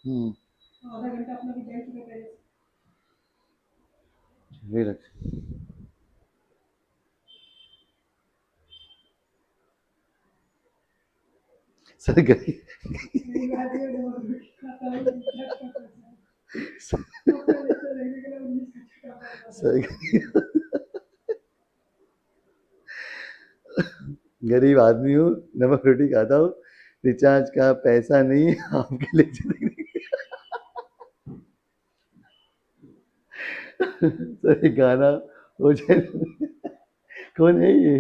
आधा घंटा अपना भी जाए चुका पहले रिलैक्स। सर गई। नहीं बात ये खाता है अपना लेक्चर देखने के लिए 19 का सर गरीब आदमी हूँ, नमक रोटी खाता हूँ, रिचार्ज का पैसा नहीं है आपके लिए देखने के। सर ये गाना हो जाए। कौन है ये?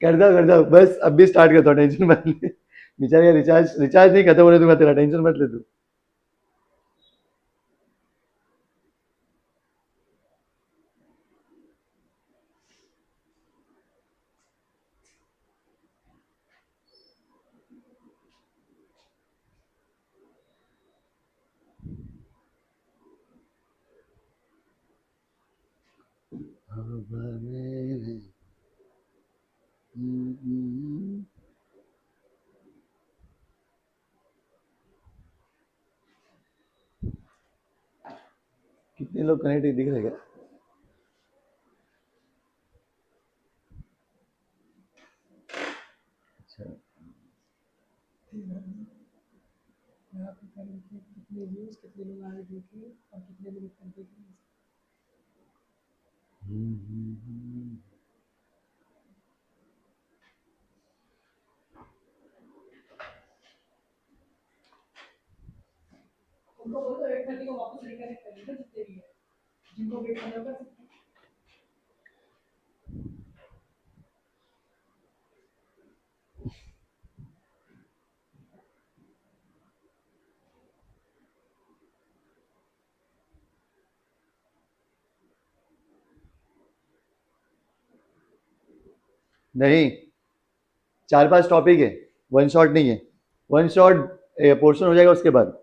कर दो बस, अब भी स्टार्ट कर दो, टेंशन मत ले। बेचारे का रिचार्ज रिचार्ज नहीं खत्म होने दूंगा तेरा, टेंशन मत ले तू। कितने लोग कनेक्ट दिख रहे क्या? अच्छा। यहाँ पे करें कि कितने व्यूज कितने लोग आए देखे और कितने लोग देखे उनको बोल दो 8:30 को वापस रिकनेक्ट कर लेना जितने भी है जिनको वेट करना कर सकते हैं। नहीं, 4-5 टॉपिक है, वन शॉट नहीं है। वन शॉट पोर्शन हो जाएगा उसके बाद।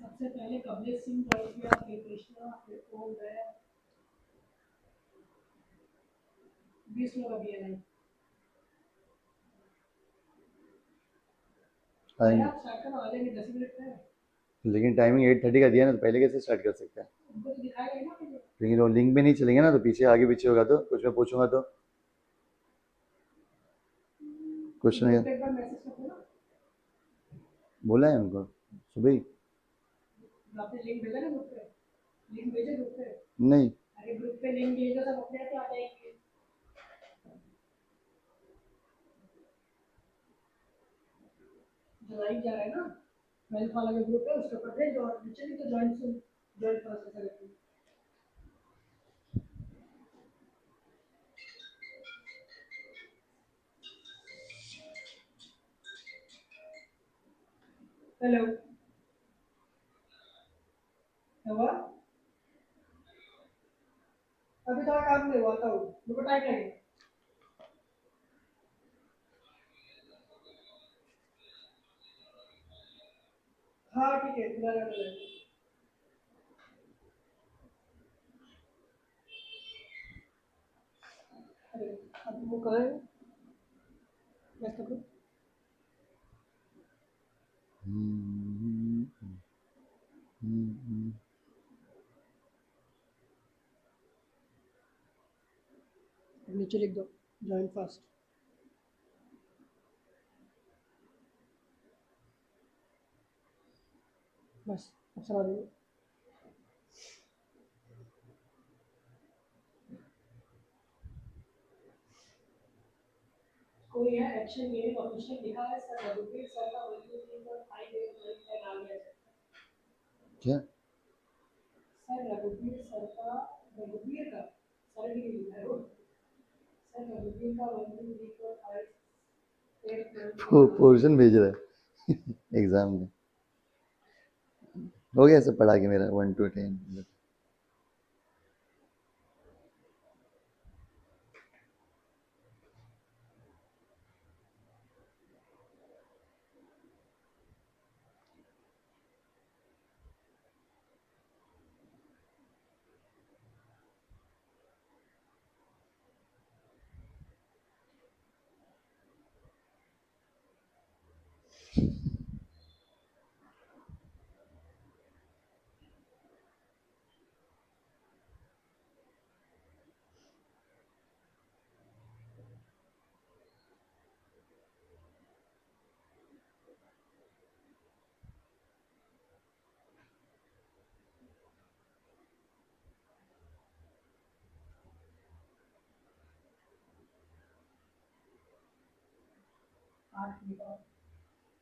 सबसे पहले कमलेश सिंह ज्वाइन किया, फिर कृष्णा, फिर ओम गया, 20 लोग अभी है नहीं। आएंगे, स्टार्ट करना आ जाएंगे 10 मिनट में। लेकिन टाइमिंग 8:30 का दिया ना, तो पहले कैसे स्टार्ट कर सकते हैं? उनको तो दिखाएगा ही ना मुझे। लेकिन वो लिंक में नहीं चलेंगे ना, तो पीछे आगे पीछे होगा तो कुछ मैं पूछूंगा तो कुछ नहीं। ग्रुप पे एक बार मैसेज कर देना। बोला है उनको सुबह ही। आपने लिंक भेजा ना ग्रुप पे? लिंक भेजे ग्रुप पे? नहीं। अरे ग्रुप पे लिंक भेजो सब अपने आप ही आ जाएंगे। जो लाइव जा रहा है ना 12th वाला जो ग्रुप है उसके ऊपर भेजो और नीचे भी तो ज्वाइन सुन ज्वाइन प्रोसेस करके। हेलो हुआ? अभी थोड़ा काम नहीं हुआ था, मुझे टाइम लगेगा। हाँ ठीक है पूरा कर लेंगे। अरे अब वो करें वैसे तो नीचे लिख दो ज्वाइन फास्ट। बस अब समझ लो। कोई है एक्शन ये ऑफिशियल लिखा है सर रघुवीर सर का वैल्यू नहीं पर 5 आ गया है। क्या? सर रघुवीर सर का रघुवीर का सर भी लिखा है वो सर ग्रीन का 1 2 3 4 5 8 पोर्शन भेज रहा है एग्जाम में। हो गया सब पढ़ा के मेरा 1 to 10।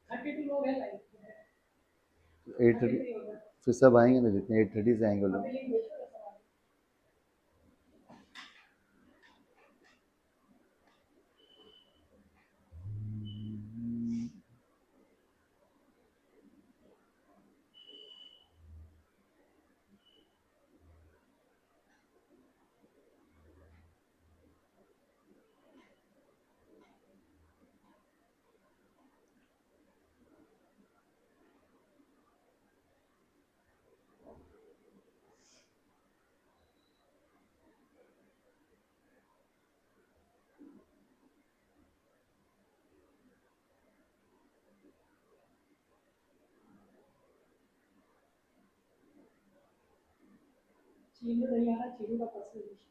8 32 लोग हैं लाइव 8:30 33 होगा फिर सब आएंगे ना, जितने 8:30 से आएंगे वो लोग। अभी लिंक भेजो ना सवाल। चीनू नहीं आ रहा, चीनू का पर्सनल इशू।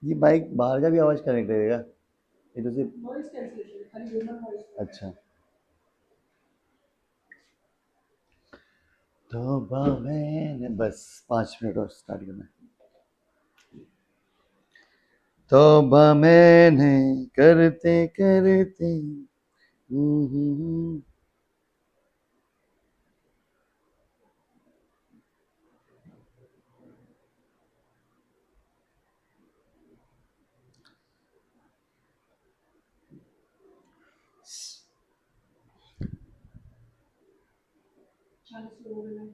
ये माइक बाहर का भी आवाज कनेक्ट रहेगा? ये तो सिर्फ नॉइस कैंसलेशन है, खाली ह्यूमन नॉइस। अच्छा। तो मैंने बस 5 मिनट और स्टार्ट करना है। तौबा मैंने करते करते चालीस लोग हो गए।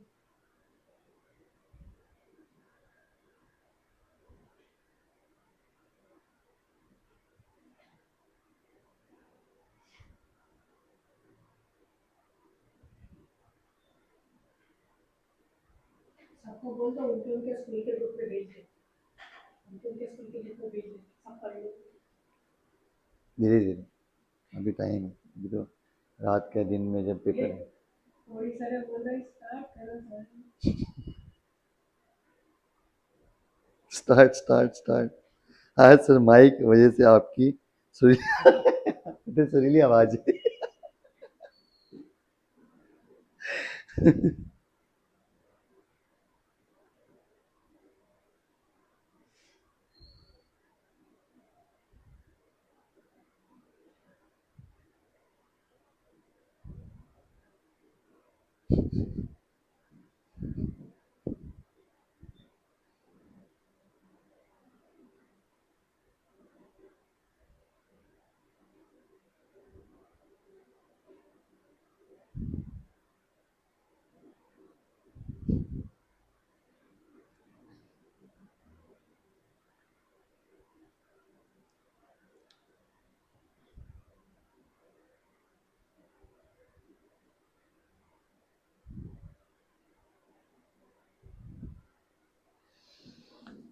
सबको बोल दो उनके उनके स्कूल के ग्रुप में भेज दे, उनके स्कूल के ग्रुप में भेज दे, सब पढ़ लो। धीरे धीरे, अभी टाइम है, अभी तो रात के दिन में जब पेपर है। थोड़ी सारे बोल रहे स्टार्ट करो सर। Start start start. आज सर माइक की वजह से आपकी सुरीली आवाज है।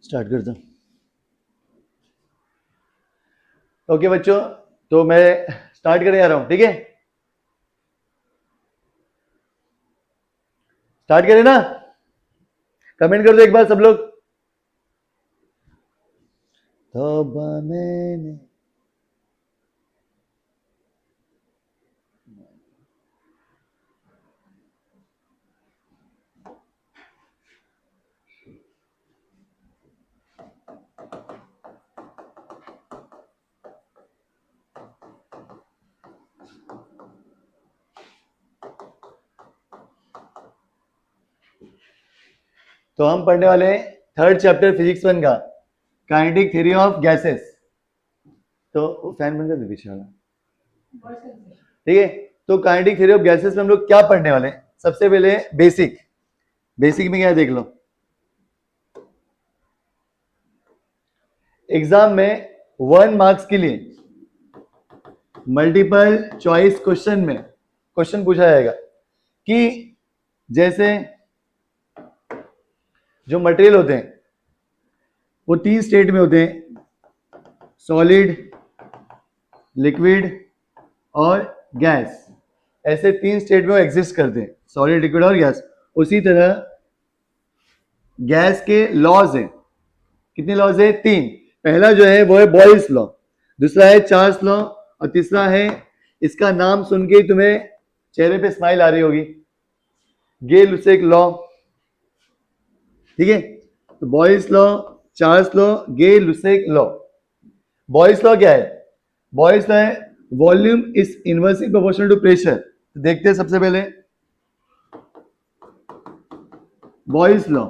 स्टार्ट कर दो। ओके बच्चों, तो मैं स्टार्ट करने जा रहा हूं, ठीक है? स्टार्ट करें ना? कमेंट कर दो एक बार सब लोग। तोबा मैंने तो हम पढ़ने वाले हैं थर्ड चैप्टर फिजिक्स 1 का काइनेटिक थ्योरी ऑफ गैसेस। तो फैन बंद कर दे पीछे वाला, वॉइस कैंसिलेशन। ठीक है। तो काइनेटिक थ्योरी ऑफ गैसेस में हम लोग क्या पढ़ने वाले हैं? सबसे पहले बेसिक में क्या है देख लो। एग्जाम में 1 मार्क्स के लिए मल्टीपल चॉइस क्वेश्चन में क्वेश्चन पूछा जाएगा कि जैसे जो मटेरियल होते हैं वो 3 स्टेट में होते हैं, सॉलिड, लिक्विड और गैस। ऐसे 3 स्टेट में वो एग्जिस्ट करते हैं, सॉलिड, लिक्विड और गैस। उसी तरह गैस के लॉज हैं। कितने लॉज है? 3। पहला जो है वो है बॉयल्स लॉ, दूसरा है चार्ल्स लॉ और तीसरा है, इसका नाम सुन के तुम्हें चेहरे पे स्माइल आ रही होगी, गे-लुसेक लॉ। ठीक है, तो Boyle's law, Charles law, Gay-Lussac law. Boyle's law क्या है? बॉयल्स लॉ है volume is inversely proportional to pressure. तो देखते हैं सबसे पहले बॉयल्स लॉ।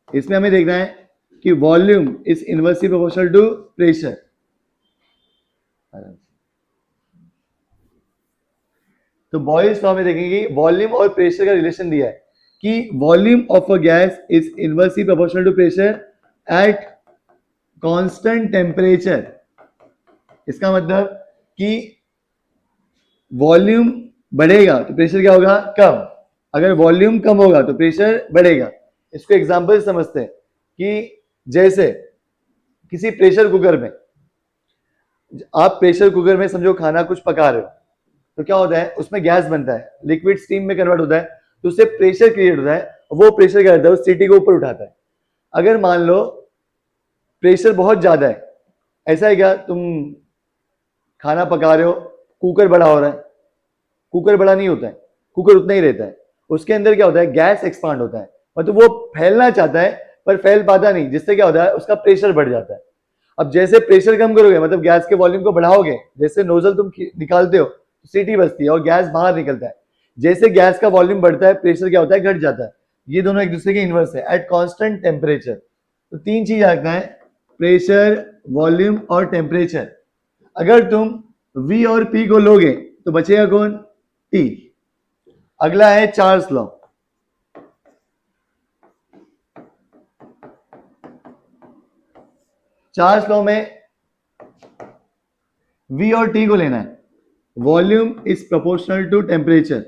इसमें हमें देखना है कि volume is inversely proportional to pressure. तो बॉयल्स लॉ में देखेंगे वॉल्यूम और प्रेशर का रिलेशन दिया है कि volume of a gas is inversely proportional to pressure at constant temperature. इसका मतलब कि वॉल्यूम बढ़ेगा तो प्रेशर क्या होगा? कम। अगर वॉल्यूम कम होगा तो प्रेशर बढ़ेगा। इसको एग्जांपल समझते हैं कि जैसे किसी प्रेशर कुकर में, आप प्रेशर कुकर में समझो खाना कुछ पका रहे हो, तो क्या होता है उसमें गैस बनता है, लिक्विड स्टीम में कन्वर्ट होता है, तो उससे प्रेशर क्रिएट होता है। वो प्रेशर क्या करता है? उस सीटी को ऊपर उठाता है। अगर मान लो प्रेशर बहुत ज्यादा है, ऐसा है क्या, तुम खाना पका रहे हो, कुकर बड़ा हो रहा है, कुकर बड़ा नहीं होता है, कुकर उतना ही रहता है, उसके अंदर क्या होता है? गैस एक्सपांड होता है, मतलब वो फैलना चाहता है पर फैल पाता नहीं, जिससे क्या होता है? उसका प्रेशर बढ़ जाता है। अब जैसे प्रेशर कम करोगे, मतलब गैस के वॉल्यूम को बढ़ाओगे, जैसे नोजल तुम निकालते हो तो सीटी बजती है और गैस बाहर निकलता है। जैसे गैस का वॉल्यूम बढ़ता है, प्रेशर क्या होता है? घट जाता है। ये दोनों एक दूसरे के इनवर्स है एट कांस्टेंट टेम्परेचर। तो 3 चीज रखना है, प्रेशर, वॉल्यूम और टेम्परेचर। अगर तुम V और P को लोगे तो बचेगा कौन? T। अगला है चार्ल्स लॉ। चार्ल्स लॉ में V और T को लेना है, volume is proportional to temperature.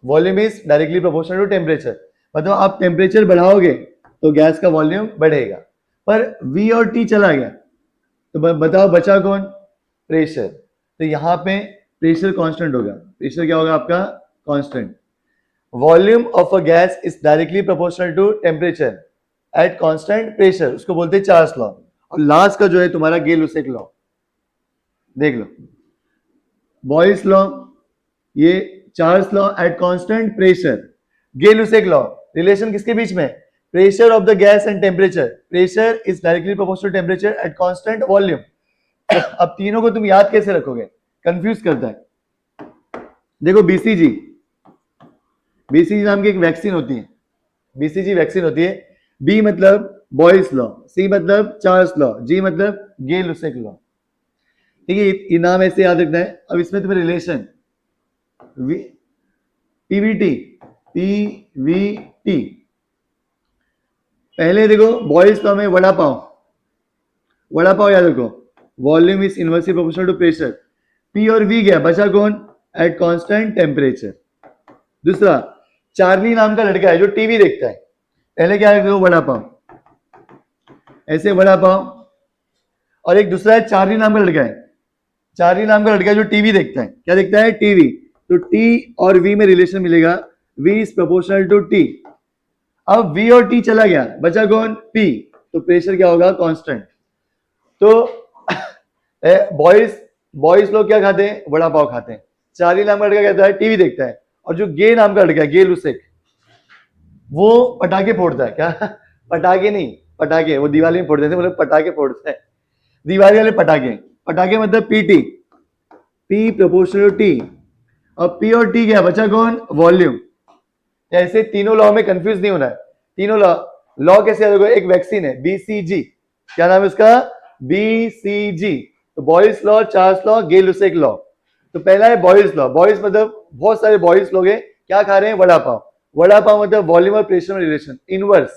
Volume is directly proportional to temperature, मतलब आप टेम्परेचर बढ़ाओगे तो गैस का वॉल्यूम बढ़ेगा। पर V और T चला गया तो बताओ बचा कौन? प्रेशर। तो यहां पे प्रेशर कांस्टेंट होगा। प्रेशर क्या होगा आपका? Constant. Volume of a gas is directly proportional to temperature at constant pressure, उसको बोलते हैं चार्ल्स लॉ। और लास्ट का जो है तुम्हारा गे-लुसेक लॉ, देख लो। बॉयल्स लॉ, ये Charles law at constant pressure. Gay-Lussac law, relation किसके बीच में? Pressure of the gas and temperature. Pressure is directly proportional to temperature at constant volume. अब तीनों को तुम याद कैसे रखोगे? कंफ्यूज करता है। देखो BCG, BCG नाम की एक वैक्सीन होती है, BCG वैक्सीन होती है। B मतलब बॉयल्स लॉ, C मतलब चार्ल्स लॉ, G मतलब गे-लुसेक लॉ। ठीक है, ये नाम ऐसे याद रखना है। अब इसमें तुम्हें रिलेशन PVT। पहले देखो बॉयल्स लॉ में वड़ा पाव याद रखो, volume is inversely proportional to pressure. P और V गया, बचा कौन? At constant temperature. दूसरा, चार्ली नाम का लड़का है जो टीवी देखता है, पहले क्या रखते हो? वड़ा पाव, ऐसे वड़ा पाव। और एक दूसरा है चार्ली नाम का लड़का है, चार्ली नाम का लड़का है जो टीवी देखता है, क्या देखता है? टीवी। तो T और V में रिलेशन मिलेगा, V is proportional to T। अब V और T चला गया, बचा कौन? P। तो प्रेशर क्या होगा? कांस्टेंट। तो बॉयज लोग क्या खाते हैं? वड़ा पाव खाते हैं। चार्ली नाम का लड़का कहता है टीवी देखता है, और जो गे नाम का लड़का है, गे लुसेक, वो पटाखे फोड़ता है। क्या? पटाखे नहीं, पटाखे वो दिवाली में फोड़ते थे, मतलब पटाखे फोड़ता है, दिवाली वाले पटाखे। पटाखे मतलब पीटी, पी प्रोपोर्शनल टी। और पी और टी क्या बचा? कौन? वॉल्यूम। ऐसे तीनों लॉ में कंफ्यूज नहीं होना है। तीनों लॉ कैसे याद होगा? एक वैक्सीन है बीसीजी, क्या नाम है उसका? बीसीजी। तो बॉयज लॉ, चार्ल्स लॉ, गे लुसेक लॉ। तो पहला है बॉयज लॉ। बॉयज मतलब बहुत सारे बॉयज लोग हैं, क्या खा रहे हैं? वड़ा पाव। वड़ा पाव मतलब वॉल्यूम और प्रेशर में रिलेशन, इनवर्स।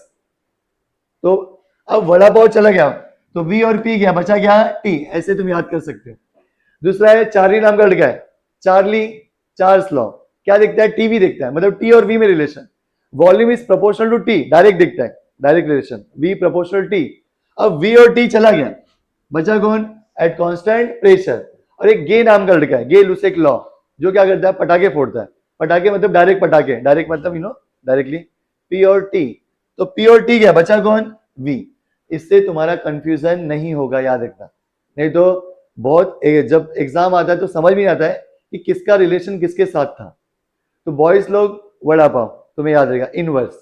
तो अब वड़ा पाव चला गया, तो वी और पी गया, बचा क्या? टी। ऐसे तुम याद कर सकते हो। दूसरा है चार्ली नाम का लड़का है, चार्ली, चार्ल्स लॉ, क्या दिखता है? टीवी दिखता है, मतलब टी और वी में relation. Volume is proportional to T, direct दिखता है, direct relation, V proportional T. अब वी और टी चला गया, बचा कौन? At constant pressure. और एक गे नाम का लड़का है, गे लुसेक लॉ, जो क्या करता है? पटाखे फोड़ता है। पटाखे मतलब डायरेक्ट पटाखे, डायरेक्ट मतलब डायरेक्टली। पी और टी, तो पी और टी क्या बचा? कौन? वी। इससे तुम्हारा कंफ्यूजन नहीं होगा, याद रखना, नहीं तो बहुत जब एग्जाम आता है तो समझ नहीं आता है कि किसका रिलेशन किसके साथ था। तो बॉयज लोग वड़ा पाव, तुम्हें याद रहेगा, इनवर्स।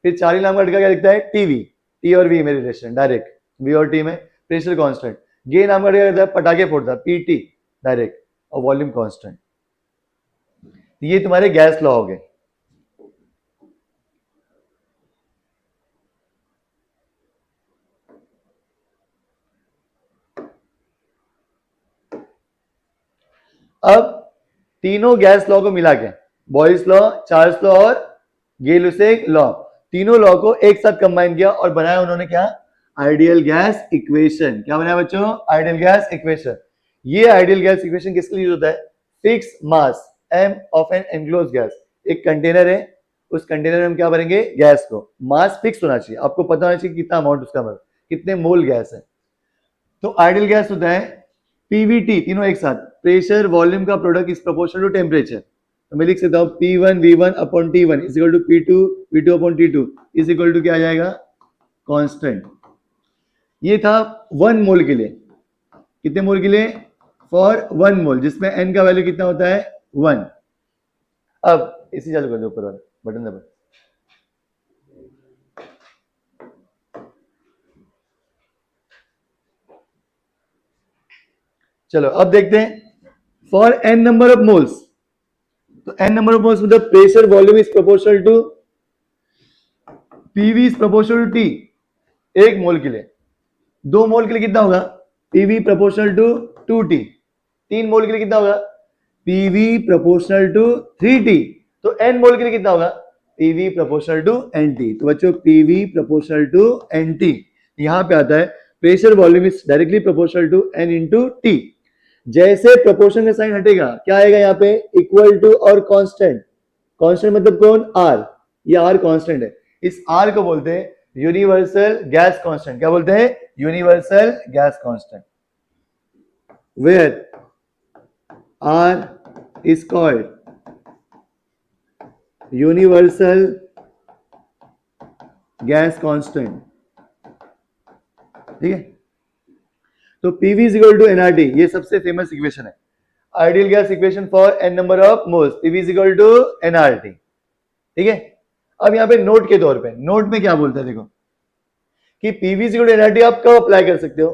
फिर चार्ली नाम का लड़का क्या दिखता है? टीवी, टी और वी में रिलेशन, डायरेक्ट, वी और टी में प्रेशर कांस्टेंट। गे नाम का लड़का कहता है पटाखे फोड़ता, पीटी, डायरेक्ट, और वॉल्यूम कांस्टेंट। ये तुम्हारे गैस लॉ हो गए। अब तीनों गैस लॉ को मिला के, बॉयज लॉ, चार्ल्स लॉ और गे लुसेक लॉ, तीनों लॉ को एक साथ कंबाइन किया और बनाया उन्होंने क्या? Ideal gas equation. क्या बनाया बच्चों? Ideal gas equation. ये आइडियल गैस इक्वेशन किसके लिए यूज होता है? Fix mass m of an enclose gas. एक कंटेनर है, उस कंटेनर में हम क्या भरेंगे? गैस को। मास फिक्स होना चाहिए, आपको पता होना चाहिए कितना अमाउंट उसका, मतलब कितने मोल गैस है। तो आइडियल गैस होता है पीवीटी, तीनों एक साथ, प्रेशर वॉल्यूम का product is proportional to temperature. तो मैं लिख सकता हूं P1 V1 upon T1 is equal to P2 V2 upon T2 is equal to क्या आ जाएगा? कांस्टेंट। ये था 1 मोल के लिए। कितने मोल के लिए? फॉर 1 मोल, जिसमें n का वैल्यू कितना होता है? 1। अब इसी चालू कर दो, ऊपर वाला बटन दबा। चलो अब देखते हैं for n number of moles. तो n नंबर ऑफ मोल्स मतलब pressure volume is proportional to PV is proportional to T. 1 mole के लिए। 2 मोल के लिए कितना होगा? PV proportional to 2t। 3 मोल के लिए कितना होगा? PV proportional to 3t। तो n मोल के लिए कितना होगा? PV proportional to nt। तो बच्चों पीवी प्रोपोर्शनल टू nt। यहां पे आता है pressure volume is directly proportional to n into T. जैसे प्रोपोर्शन का साइन हटेगा, क्या आएगा यहाँ पे? इक्वल टू और कांस्टेंट। कांस्टेंट मतलब कौन? r। ये r कांस्टेंट है, इस r को बोलते हैं यूनिवर्सल गैस कांस्टेंट। क्या बोलते हैं? Universal gas constant, where r is called universal gas constant. ठीक है, तो PV is equal to NRT, ये सबसे फेमस इक्वेशन है, ideal gas equation for n number of moles, PV is equal to NRT. ठीक है, अब यहाँ पे नोट के तौर पे, नोट में क्या बोलता है देखो, कि PV is equal to NRT आप कब अप्लाई कर सकते हो?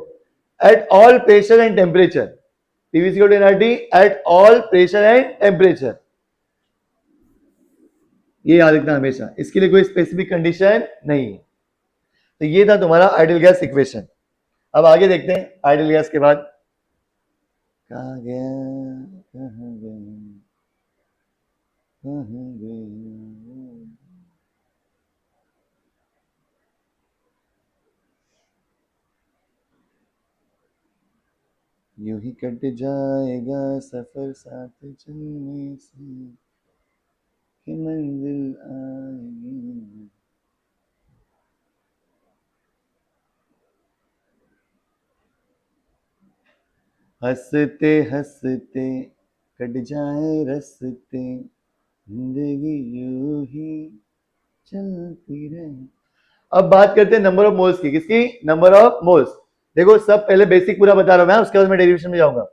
At all pressure and temperature. PV is equal to NRT at all pressure and temperature, ये याद रखना हमेशा, इसके लिए कोई स्पेसिफिक कंडीशन नहीं है। तो ये था तुम्हारा आइडियल गैस इक्वेशन। अब आगे देखते हैं आइडियल गैस के बाद। कहाँ गया, कहाँ गया, कहाँ गया। यूं ही कट जाएगा सफर साथ चलने से, कि मंजिल आएगी। हंसते हंसते कट जाए रस्ते, जिंदगी यूं ही चलती रहे। अब बात करते हैं नंबर ऑफ मोल्स की। किसकी? Number of moles. देखो सब पहले बेसिक पूरा बता रहा हूं मैं, उसके बाद मैं डेरिवेशन में जाऊंगा।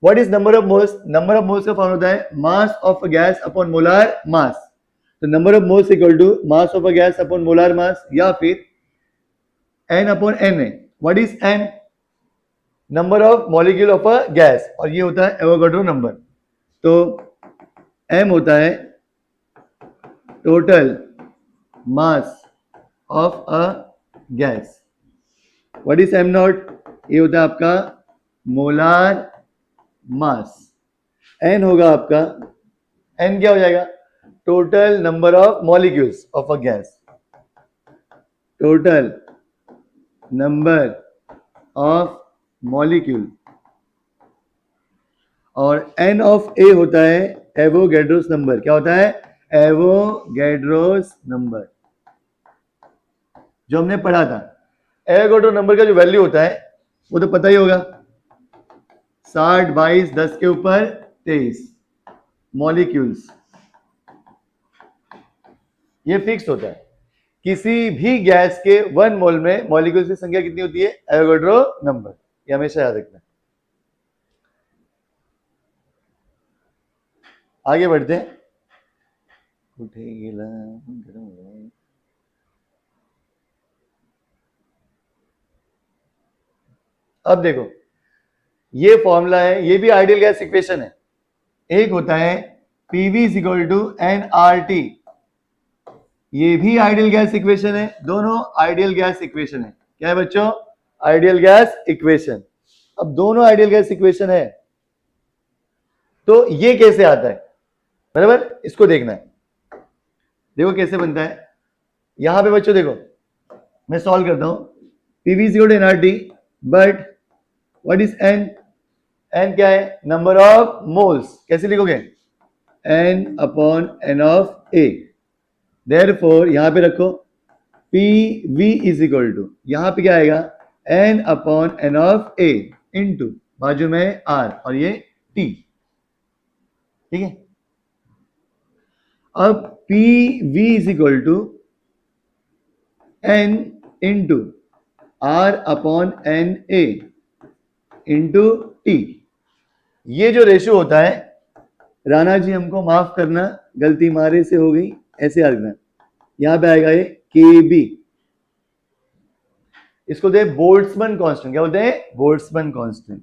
What is number of moles? Number of moles का फॉर्मूला होता है mass of a gas upon molar mass. तो number of moles equal to mass of a gas upon molar mass, या फिर n upon Na। What is n? Number of molecule of a gas, और ये होता है Avogadro number. तो m होता है total mass of a gas. What is m not? ये होता है आपका मोलार मास। n होगा आपका, n क्या हो जाएगा? Total number of molecules of a gas, total number of molecule. और n ऑफ a होता है एवोगैड्रोस नंबर। क्या होता है? एवोगैड्रोस नंबर, जो हमने पढ़ा था। एवोगैड्रो नंबर का जो वैल्यू होता है वो तो पता ही होगा, 60 22 10 के ऊपर 23 मॉलिक्यूल्स। ये फिक्स होता है। किसी भी गैस के 1 मोल में मॉलिक्यूल्स की संख्या कितनी होती है? Avogadro number. ये हमेशा याद रखना। आगे बढ़ते हैं। अब देखो ये फॉर्मूला है, ये भी आइडियल गैस इक्वेशन है। एक होता है PV is equal to NRT, ये भी आइडियल गैस इक्वेशन है। दोनों आइडियल गैस इक्वेशन है। क्या है बच्चों? Ideal gas equation. अब दोनों आइडियल गैस इक्वेशन है, तो ये कैसे आता है? बराबर, इसको देखना है। देखो कैसे बनता है। यहां पे बच्चों देखो, मैं सॉल्व करता हूं। PV is equal to NRT, but what is n? N क्या है? Number of moles. कैसे लिखोगे? N upon N of A. Therefore यहां पे रखो P V is equal to, यहां पे क्या आएगा? N upon N of A into बाजू में आर, और ये टी। ठीक है। अब P V is equal to n into R upon N A into T. ये जो रेशियो होता है, राणा जी हमको माफ करना, गलती मारे से हो गई, ऐसे याद रखना। यहां पे आएगा ये के बी, इसको दे बोल्ट्जमैन कांस्टेंट। क्या बोलते हैं? Boltzmann constant.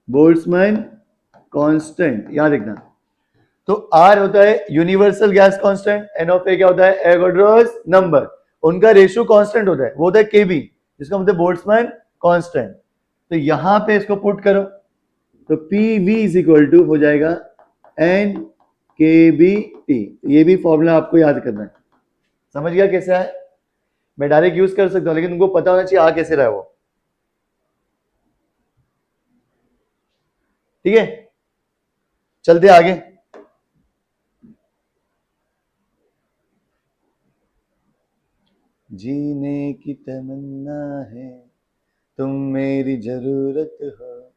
बोल्ट्जमैन कांस्टेंट याद रखना। तो आर होता है universal gas constant, N of A क्या होता है? Avogadro's number. उनका रेशियो कांस्टेंट होता है, वो होता है केबी, जिसका मतलब बोल्ट्जमैन कांस्टेंट। तो यहां पे इसको पुट करो, तो P V is equal to हो जाएगा एन के बी टी। ये भी फॉर्मूला आपको याद करना है। समझ गया कैसे है? मैं डायरेक्ट यूज कर सकता हूं, लेकिन तुमको पता होना चाहिए आ कैसे रहा है वो। ठीक है, चलते आगे। जीने की तमन्ना है, तुम मेरी जरूरत हो,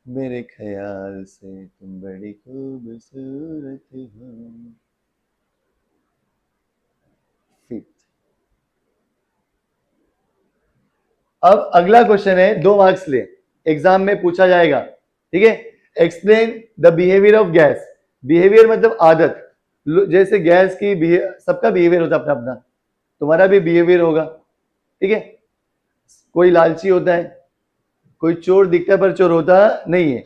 मेरे ख्याल से तुम बड़ी खूबसूरत हो। फिफ्थ। अब अगला क्वेश्चन है, 2 मार्क्स ले, एग्जाम में पूछा जाएगा। ठीक है। Explain the behaviour of gas. Behaviour मतलब आदत। जैसे गैस की सबका बिहेवियर होता है अपना अपना, तुम्हारा भी बिहेवियर होगा। ठीक है। कोई लालची होता है, कोई चोर दिखता है पर चोर होता नहीं है,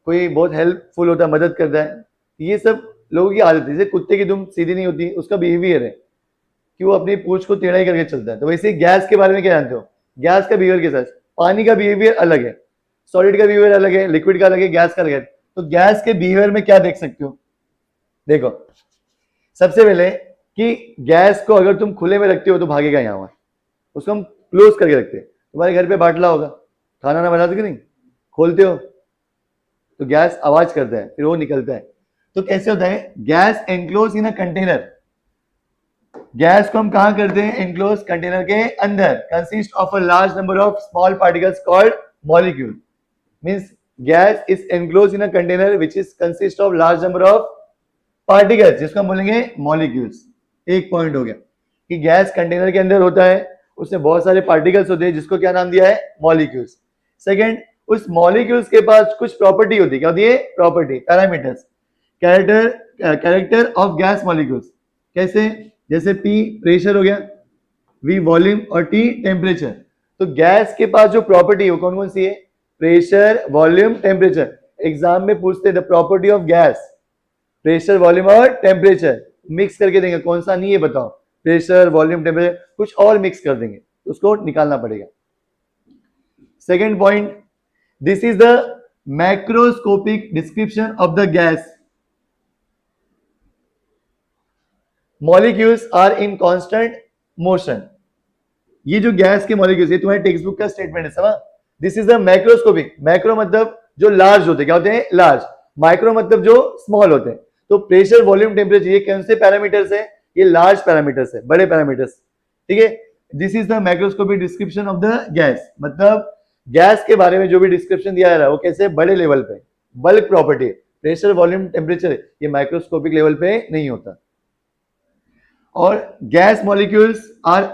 कोई बहुत हेल्पफुल होता है, मदद करता है। ये सब लोगों की आदत है। जैसे कुत्ते की दुम सीधी नहीं होती, उसका बिहेवियर है कि वो अपनी पूंछ को टेढ़ा ही करके चलता है। तो वैसे गैस के बारे में क्या जानते हो? गैस का बिहेवियर के साथ पानी का बिहेवियर अलग है, सॉलिड का बिहेवियर अलग है, लिक्विड का अलग है, गैस का अलग है। तो गैस के बिहेवियर में क्या देख सकते हो? देखो सबसे पहले कि गैस को अगर तुम खुले में रखते हो तो भागेगा यहाँ, उसको हम क्लोज करके रखते हैं। तुम्हारे घर पे बाटला होगा, खाना ना बनाते कि नहीं, खोलते हो तो गैस आवाज करता है, फिर वो निकलता है। तो कैसे होता है? Gas enclose in a container. Gas को हम कहां करते हैं? एनक्लोज कंटेनर के अंदर। Consist of a large number of small particles called molecule. Means gas is enclose in a container which is consist of large number of particles, जिसको हम बोलेंगे मॉलिक्यूल्स। एक पॉइंट हो गया कि गैस कंटेनर के अंदर होता है, उसमें बहुत सारे पार्टिकल्स होते हैं, जिसको क्या नाम दिया है, मॉलिक्यूल्स। सेकेंड, उस मॉलिक्यूल्स के पास कुछ प्रॉपर्टी होती है, क्या होती है, property, parameters, character of gas molecules. कैसे, जैसे P प्रेशर हो गया, V वॉल्यूम और T टेम्परेचर। तो गैस के पास जो प्रॉपर्टी है वो कौन कौन सी है, प्रेशर, वॉल्यूम, टेम्परेचर। एग्जाम में पूछते हैं the property of gas, pressure, volume और टेम्परेचर मिक्स करके देंगे, कौन सा नहीं है बताओ, प्रेशर, वॉल्यूम, टेम्परेचर, कुछ और मिक्स कर देंगे, उसको निकालना पड़ेगा। Second point, this is the macroscopic description of the gas. Molecules are in constant motion. ये जो गैस के मॉलिक्यूल्स, ये तुम्हारे टेक्स्ट बुक का स्टेटमेंट है, समझ। This is the macroscopic, macro मतलब जो लार्ज होते हैं, क्या होते हैं, लार्ज, माइक्रो मतलब जो स्मॉल होते हैं। तो प्रेशर, वॉल्यूम, टेम्परेचर, ये कौन से पैरामीटर्स है, ये लार्ज पैरामीटर्स है, बड़े पैरामीटर्स, ठीक है। This is the macroscopic description of the gas, मतलब गैस के बारे में जो भी डिस्क्रिप्शन दिया जा रहा है वो कैसे, बड़े लेवल पे, bulk property, pressure, volume, temperature, ये माइक्रोस्कोपिक लेवल पे नहीं होता। और gas molecules are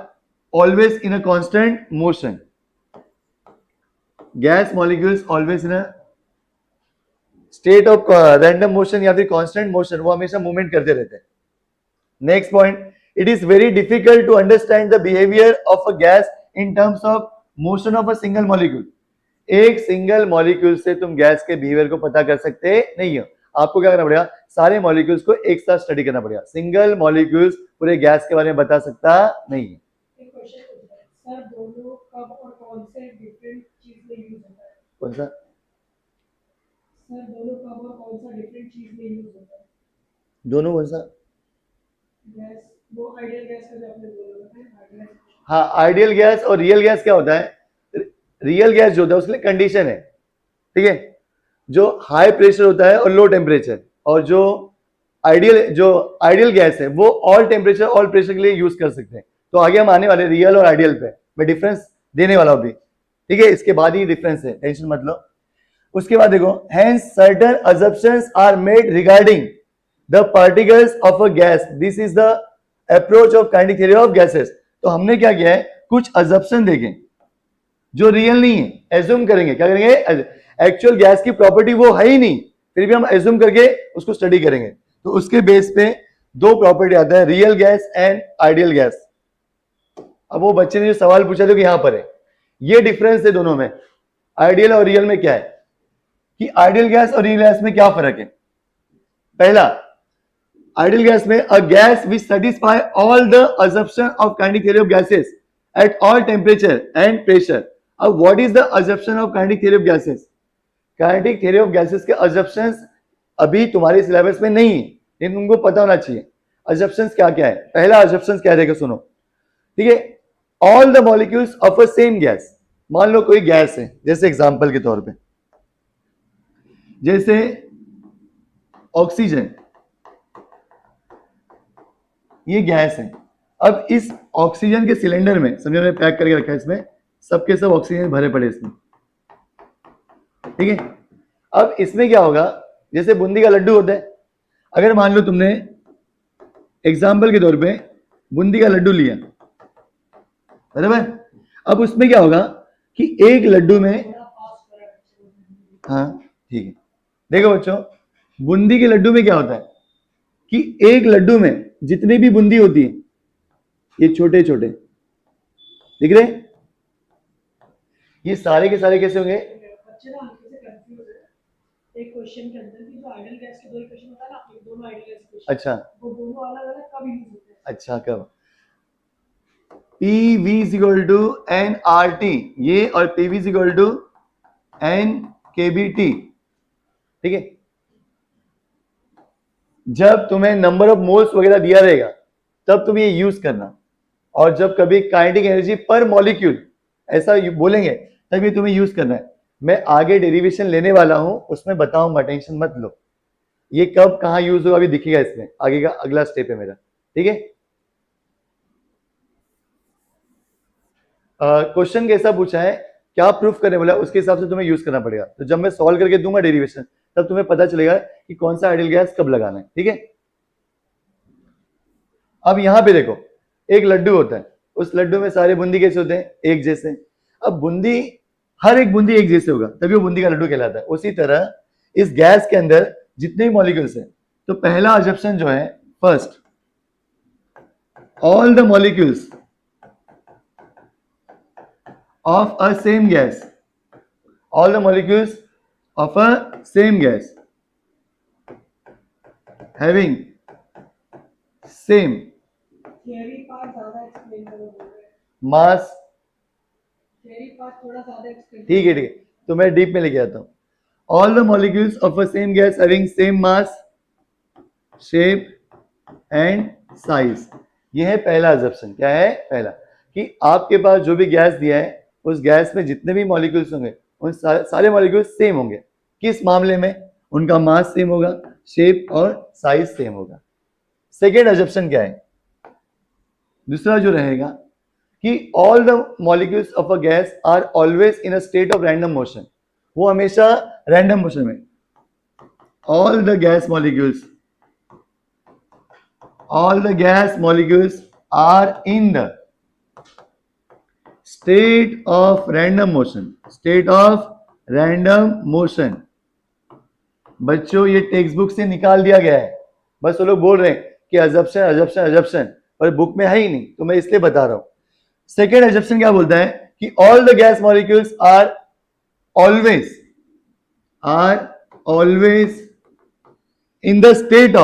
always in a constant motion. Gas molecules always in a state of random motion या फिर कांस्टेंट मोशन, वो हमेशा मूवमेंट करते रहते हैं। Next point, it is very difficult to understand the behaviour of a gas in terms of motion of a single molecule. एक single molecule से तुम गैस के बिहेवियर को पता कर सकते नहीं हो, आपको क्या करना पड़ेगा, सारे मॉलिक्यूल्स को एक साथ स्टडी करना पड़ेगा। सिंगल मॉलिक्यूल्स पूरे गैस के बारे में बता सकता नहीं है। एक क्वेश्चन पूछ रहा है सर, दोनों कब और कौन से डिफरेंट चीज में यूज होता है? कौन सा सर, दोनों कब और कौन सा डिफरेंट चीज में यूज होता है? दोनों कौन सा, गैस, वो आइडियल गैस का जो आपने बोला था, आइडियल। हाँ, आइडियल गैस और रियल गैस क्या होता है, रियल गैस जो होता है उसके लिए कंडीशन है, ठीक है, जो हाई प्रेशर होता है और लो टेम्परेचर, और जो आइडियल गैस है वो ऑल टेम्परेचर, ऑल प्रेशर के लिए यूज कर सकते हैं। तो आगे हम आने वाले रियल और आइडियल पे, मैं डिफरेंस देने वाला हूं अभी, ठीक है, इसके बाद ही डिफरेंस है, टेंशन मत लो। उसके बाद देखो, hence certain assumptions are made regarding the particles of a gas, this is the approach of kinetic theory of gases. तो हमने क्या किया है, कुछ अजम्पशन देखें जो रियल नहीं है, एज्यूम करेंगे, क्या करेंगे, एक्चुअल गैस की प्रॉपर्टी वो है ही नहीं, फिर भी हम एज्यूम करके उसको स्टडी करेंगे। तो उसके बेस पे दो प्रॉपर्टी आता है, real gas and ideal gas. अब वो बच्चे ने जो सवाल पूछा था कि यहां पर है, ये डिफरेंस है दोनों में, आइडियल और रियल में क्या है, कि आइडियल गैस और रियल गैस में क्या फर्क है। पहला, आइडियल गैस में a gas which satisfy all the assumption of kinetic theory of gases at all temperature and pressure. अब what is the assumption of kinetic theory of gases, kinetic theory of gases के assumptions अभी तुम्हारे syllabus में नहीं है, लेकिन तुमको पता होना चाहिए assumptions क्या क्या है। पहला assumptions क्या है, सुनो, ठीक है, all the molecules of a same gas. मान लो कोई गैस है, जैसे एग्जांपल के तौर पे, जैसे ऑक्सीजन, ये गैस है। अब इस ऑक्सीजन के सिलेंडर में, समझो मैंने पैक करके रखा है, इसमें सबके सब ऑक्सीजन भरे पड़े इसमें, ठीक है। अब इसमें क्या होगा, जैसे बूंदी का लड्डू होता है, अगर मान लो तुमने एग्जाम्पल के तौर पे बूंदी का लड्डू लिया, बराबर, अब उसमें क्या होगा कि एक लड्डू में, हाँ ठीक है, देखो बच्चों, बूंदी के लड्डू में क्या होता है कि एक लड्डू में जितनी भी बूंदी होती है, ये छोटे छोटे दिख रहे, ये सारे के सारे कैसे होंगे, बच्चे ना हल्के से कंफ्यूज है। एक क्वेश्चन के अंदर भी जो आइडियल गैस के दो इक्वेशन होता है ना, ये दोनों आइडियल गैस इक्वेशन, अच्छा, वो दोनों अलग अलग कब यूज होते हैं? अच्छा, कब, PV is equal to nRT, ये और PV is equal to nKBT, ठीक है। जब तुम्हें नंबर ऑफ मोल्स वगैरह दिया रहेगा तब तुम ये यूज करना, और जब कभी काइनेटिक एनर्जी पर मॉलिक्यूल ऐसा बोलेंगे तब ये तुम्हें यूज करना है। मैं आगे डेरिवेशन लेने वाला हूं, उसमें बताऊंगा, टेंशन मत लो। ये कब कहां यूज होगा अभी दिखेगा, इसमें आगे का अगला स्टेप है मेरा, ठीक है। क्वेश्चन कैसा पूछा है क्या प्रूफ करने वाला है उसके हिसाब से तुम्हें यूज करना पड़ेगा। तो जब मैं सॉल्व करके दूंगा डेरिवेशन तब तुम्हें पता चलेगा कि कौन सा आइडियल गैस कब लगाना है, ठीक है। अब यहां पे देखो एक लड्डू होता है, उस लड्डू में सारे बूंदी कैसे होते हैं, एक जैसे। अब बूंदी, हर एक बूंदी एक जैसे होगा तभी वो बूंदी का लड्डू कहलाता है। उसी तरह इस गैस के अंदर जितने भी मॉलिक्यूल्स हैं, तो पहला अजम्पशन जो है, first all the molecules of a same gas, all the molecules of a same gas having same theory part ज्यादा एक्सप्लेन करो बोल रहे हैं, mass, थियरी पार्ट थोड़ा ज्यादा एक्सप्लेन। ठीक है, तो मैं डीप में लेके आता हूं। all the molecules of a same gas having same mass, shape and size, ये है पहला अजम्पशन। क्या है पहला, कि आपके पास जो भी गैस दिया है उस गैस में जितने भी मॉलिक्यूल्स होंगे उन सारे मॉलिक्यूल्स सेम होंगे। किस मामले में, उनका मास सेम होगा, शेप और साइज सेम होगा। सेकेंड अजम्पशन क्या है, दूसरा जो रहेगा कि all the molecules of a gas are always in a state of random motion, वो हमेशा रैंडम मोशन में। All the gas molecules, all the gas molecules are in the state of random motion, state of random motion। बच्चों ये text book से निकाल दिया गया है, बस वो लोग बोल रहे हैं कि अजम्पशन अजम्पशन अजम्पशन, पर बुक में है ही नहीं, तो मैं इसलिए बता रहा हूं। सेकेंड अजम्पशन क्या बोलता है कि all the gas molecules are always in the state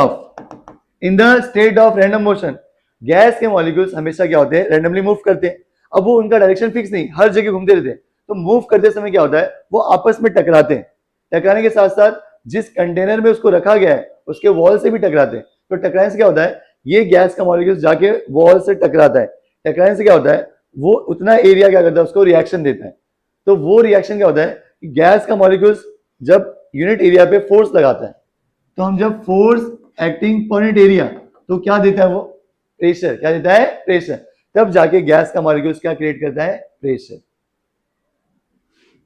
of random motion. Gas के मॉलिक्यूल्स हमेशा क्या होते हैं, रैंडमली मूव करते हैं। अब वो उनका डायरेक्शन फिक्स नहीं, हर जगह घूमते रहते हैं, तो मूव करते समय क्या होता है, वो आपस में टकराते हैं। टकराने के साथ साथ जिस कंटेनर में उसको रखा गया है उसके वॉल से भी टकराते हैं। तो टकराने से क्या होता है, ये गैस का मॉलिक्यूल्स जाके वॉल से टकराता है। टकराने से क्या होता है, वो उतना एरिया क्या करता है, उसको रिएक्शन देता है। तो वो रिएक्शन क्या होता है कि गैस का मॉलिक्यूल्स जब यूनिट एरिया पे फोर्स लगाता है, तो हम जब force acting per unit area, तो क्या देता है वो, प्रेशर। क्या देता है, प्रेशर। तब जाके गैस का मॉलिक्यूल्स क्या क्रिएट करता है, प्रेशर।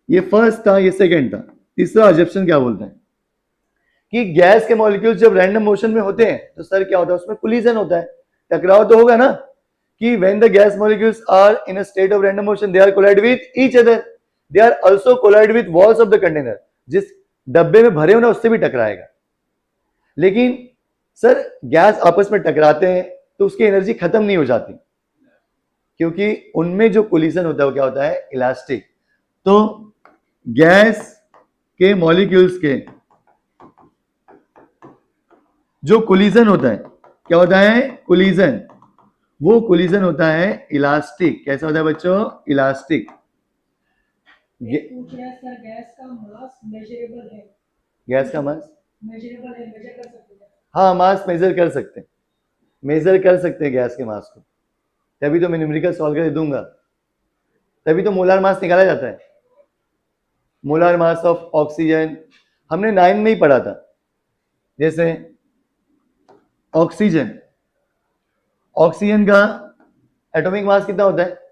ये फर्स्ट था, ये सेकंड था। तीसरा अजम्पशन क्या बोलते हैं कि गैस के मॉलिक्यूल्स जब रैंडम मोशन में होते हैं तो सर क्या होता है, उसमें कोलिजन होता है, टकराव तो होगा ना। कि when the gas molecules are in a state of random motion they are collide with each other, they are also collide with walls of the container। जिस डब्बे में भरे हो ना उससे भी टकराएगा। लेकिन सर गैस आपस में टकराते हैं तो उसकी एनर्जी खत्म नहीं हो जाती, क्योंकि उनमें जो कोलिजन होता है वो क्या होता है, इलास्टिक। तो गैस के मॉलिक्यूल्स के जो कोलिजन होता है, क्या होता है, कोलिजन, वो कोलिजन होता है इलास्टिक। कैसा होता है बच्चों, इलास्टिक। पूछ रहा है सर, गैस का मास मेजरेबल है? गैस का मास मेजरेबल है, मेजर कर सकते हैं? हाँ, मास मेजर कर सकते हैं, मेजर कर सकते हैं गैस के मास को। तभी तो मैं न्यूमेरिकल सॉल्व कर दूंगा, तभी तो मोलार मास निकाला जाता है। मोलार मास ऑफ ऑक्सीजन हमने 9 में ही पढ़ा था। जैसे ऑक्सीजन, ऑक्सीजन का एटॉमिक मास कितना होता है,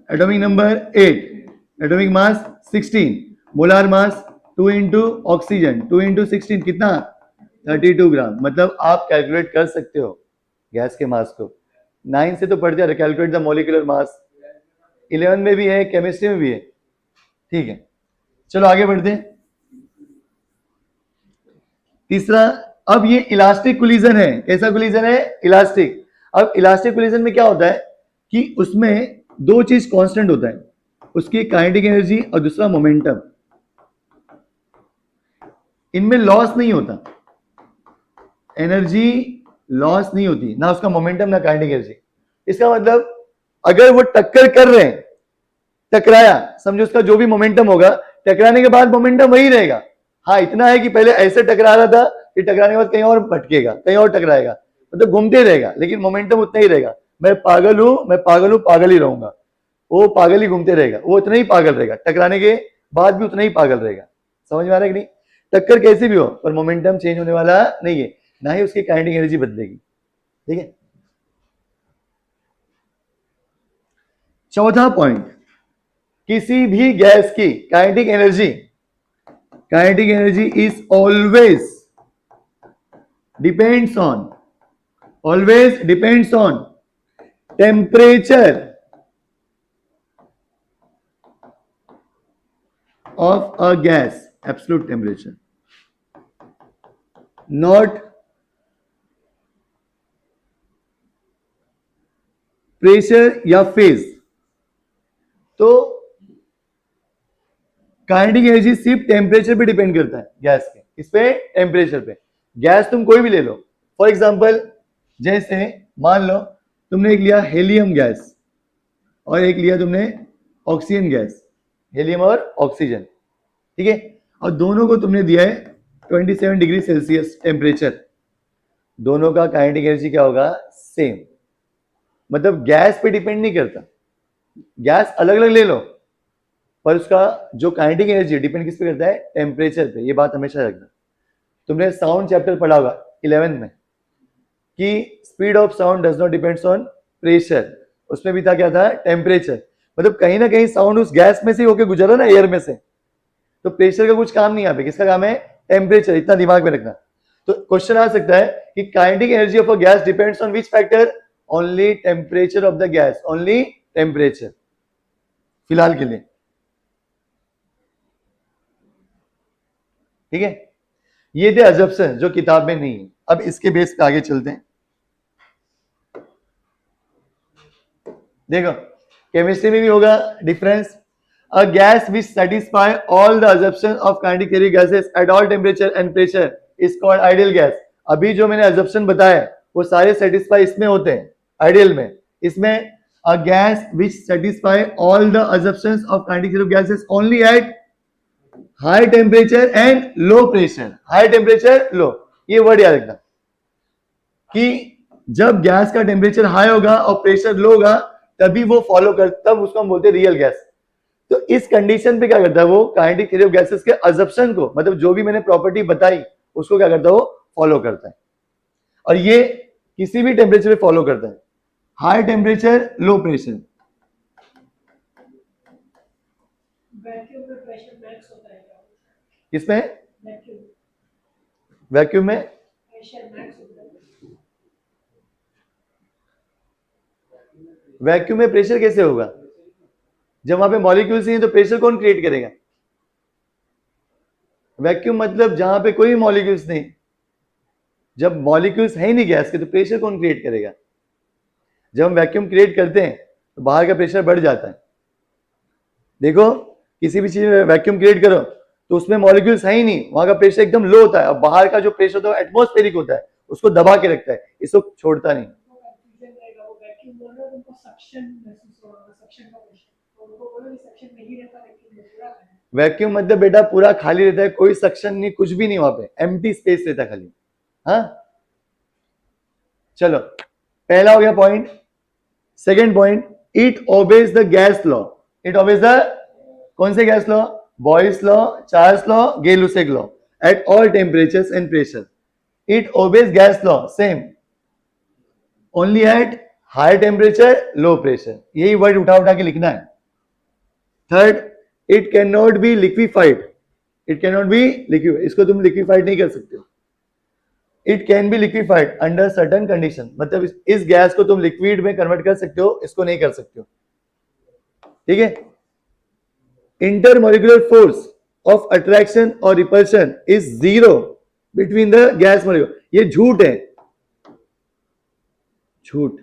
atomic number 8, atomic mass 16, molar mass 2 into oxygen, 2 into 16 कितना, 32 ग्राम। मतलब आप कैलकुलेट कर सकते हो गैस के मास को। 9 से तो पढ़ते हैं, कैलकुलेट द मॉलिक्यूलर मास। 11 में भी है, केमिस्ट्री में भी है, ठीक है। चलो आगे बढ़ते हैं। तीसरा, अब ये इलास्टिक कोलिजन है। कैसा कोलिजन है, इलास्टिक। अब इलास्टिक कोलिजन में क्या होता है कि उसमें दो चीज कांस्टेंट होता है, उसकी काइनेटिक एनर्जी और दूसरा मोमेंटम। इनमें लॉस नहीं होता, एनर्जी लॉस नहीं होती, ना उसका मोमेंटम ना काइनेटिक एनर्जी। इसका मतलब अगर वो टक्कर कर रहे हैं, टकराया, समझो उसका जो भी मोमेंटम होगा, टकराने के बाद मोमेंटम वही रहेगा। हाँ, इतना है कि पहले ऐसे टकरा रहा था, फिर टकराने के बाद कहीं और भटकेगा, कहीं और टकराएगा, मतलब घूमते रहेगा, लेकिन मोमेंटम उतना ही रहेगा। मैं पागल हूं, मैं पागल हूं, पागल ही रहूंगा, वो पागल ही घूमते रहेगा, वो उतना ही पागल रहेगा, टकराने के बाद भी उतना ही पागल रहेगा। समझ में आ रहा है कि नहीं? टक्कर कैसी भी हो पर मोमेंटम चेंज होने वाला नहीं है, ना ही उसकी काइनेटिक एनर्जी बदलेगी, ठीक है। चौथा पॉइंट, किसी भी गैस की kinetic energy is always depends on temperature of a gas, absolute temperature, not pressure या फेज. तो काइनेटिक एनर्जी सिर्फ टेम्परेचर पे डिपेंड करता है गैस के, इस पे टेम्परेचर पे. गैस तुम कोई भी ले लो, फॉर एग्जांपल जैसे मान लो तुमने एक लिया हेलियम गैस और एक लिया तुमने ऑक्सीजन गैस, हेलियम और ऑक्सीजन, ठीक है, और दोनों को तुमने दिया है 27 डिग्री सेल्सियस टेम्परेचर. दोनों का काइनेटिक एनर्जी क्या होगा? सेम. मतलब गैस पे डिपेंड नहीं करता. गैस अलग अलग ले लो पर उसका जो काइनेटिक एनर्जी डिपेंड किस पे करता है? टेम्परेचर पे. ये बात हमेशा रखना. तुमने साउंड चैप्टर पढ़ा होगा 11 में कि speed of sound does not depends on pressure. उसमें भी था क्या था? टेम्परेचर. मतलब कहीं ना कहीं साउंड उस गैस में से होकर गुजरा ना, एयर में से, तो प्रेशर का कुछ काम नहीं. यहाँ पे किसका काम है? टेम्परेचर. इतना दिमाग में रखना. तो क्वेश्चन आ सकता है कि kinetic energy of a gas depends on which factor? Only temperature of the gas. Only temperature फिलहाल के लिए, ठीक है. ये थे अजम्पशन जो किताब में नहीं है. अब इसके बेस पे आगे चलते हैं. देखो केमिस्ट्री में भी होगा difference. A gas which satisfy all the assumptions of kinetic theory gases at all temperature and pressure is called ideal gas. अभी जो मैंने assumption बताया वो सारे satisfy इसमें होते हैं, ideal में. इसमें a gas which satisfy all the assumptions of kinetic theory gases only at high temperature and low pressure. High temperature, low. ये वर्ड याद रखना कि जब गैस का टेम्परेचर हाई होगा और प्रेशर लो होगा तभी वो फॉलो कर, तब उसको हम बोलते हैं रियल गैस. तो इस कंडीशन पे क्या करता है वो? काइनेटिक थ्योरी ऑफ गैसेस के अजम्पशन को, मतलब जो भी मैंने प्रॉपर्टी बताई उसको क्या करता है वो? फॉलो करता है. और ये किसी भी टेम्परेचर पे फॉलो करता है. High temperature, low pressure. Vacuum में प्रेशर मैक्स होता है क्या? किसमें? वैक्यूम. वैक्यूम में प्रेशर मैक्स होता है. वैक्यूम में प्रेशर कैसे होगा? जब वहां पे मॉलिक्यूल्स नहीं है तो प्रेशर कौन क्रिएट करेगा? वैक्यूम मतलब जहां पे कोई मॉलिक्यूल्स नहीं. जब मॉलिक्यूल्स है ही नहीं गैस के तो प्रेशर कौन क्रिएट करेगा? जब हम वैक्यूम क्रिएट करते हैं तो बाहर का प्रेशर बढ़ जाता है. देखो किसी भी चीज में वैक्यूम क्रिएट करो तो उसमें मॉलिक्यूल्स है ही नहीं, वहां का प्रेशर एकदम लो होता है और बाहर का जो प्रेशर होता है एटमॉस्फेरिक होता है, उसको दबा के रखता है, इसको छोड़ता नहीं. कंफ्यूजन रहेगा. वो वैक्यूम बोल रहे हो तुमको सक्शन महसूस हो रहा है, सक्शन का प्रेशर. तो उनको बोलो कि सक्शन नहीं रहता लेकिन पूरा है. वैक्यूम मतलब बेटा पूरा खाली रहता है, कोई सक्शन नहीं, कुछ भी नहीं, वहां पे एम्प्टी स्पेस रहता है खाली. हाँ चलो पहला हो गया point. Second point, it obeys the gas law. It obeys the कौन से gas law? Boyle's law, Charles law, Gay-Lussac law. At all temperatures and pressure it obeys gas law same, only at high temperature, low pressure. यही word उठा उठा के लिखना है. Third, it can not be liquefied. It can not be liquid, इसको तुम liquefied नहीं कर सकते हो. It can be liquefied under certain condition, मतलब इस गैस को तुम लिक्विड में कन्वर्ट कर सकते हो, इसको नहीं कर सकते हो. ठीक है. इंटरमोलिकुलर फोर्स ऑफ अट्रैक्शन और repulsion is zero between the gas molecule. ये झूठ है, झूठ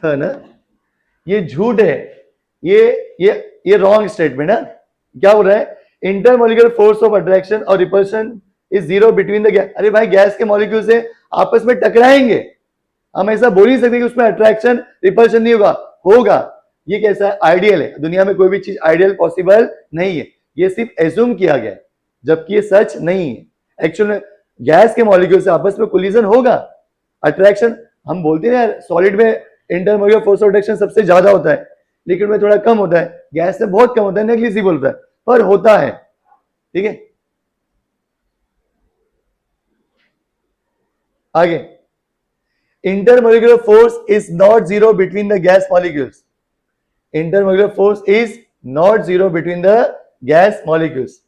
है ना, ये झूठ है. ये रॉन्ग स्टेटमेंट है. क्या बोल रहा है? इंटरमोलिकुलर फोर्स ऑफ अट्रैक्शन और repulsion is zero between the gas. अरे भाई गैस के मॉलिक्यूल से आपस में टकराएंगे, हम ऐसा बोल ही सकते कि उसमें अट्रैक्शन रिपल्शन नहीं होगा. होगा. ये कैसा है? आइडियल है. दुनिया में कोई भी चीज आइडियल पॉसिबल नहीं है. ये सिर्फ एज्यूम किया गया है जबकि ये सच नहीं है. एक्चुअल में गैस के मॉलिक्यूल से आपस में कोलिजन होगा. अट्रैक्शन हम बोलते हैं सॉलिड में इंटरमोलिकुलर फोर्स ऑफ अट्रैक्शन सबसे ज्यादा होता है, लिक्विड में थोड़ा कम होता है, गैस में बहुत कम होता है, नेग्लिजिबल होता है, पर होता है. ठीक है. आगे, intermolecular force is not zero between the gas molecules. Intermolecular force is not zero between the gas molecules.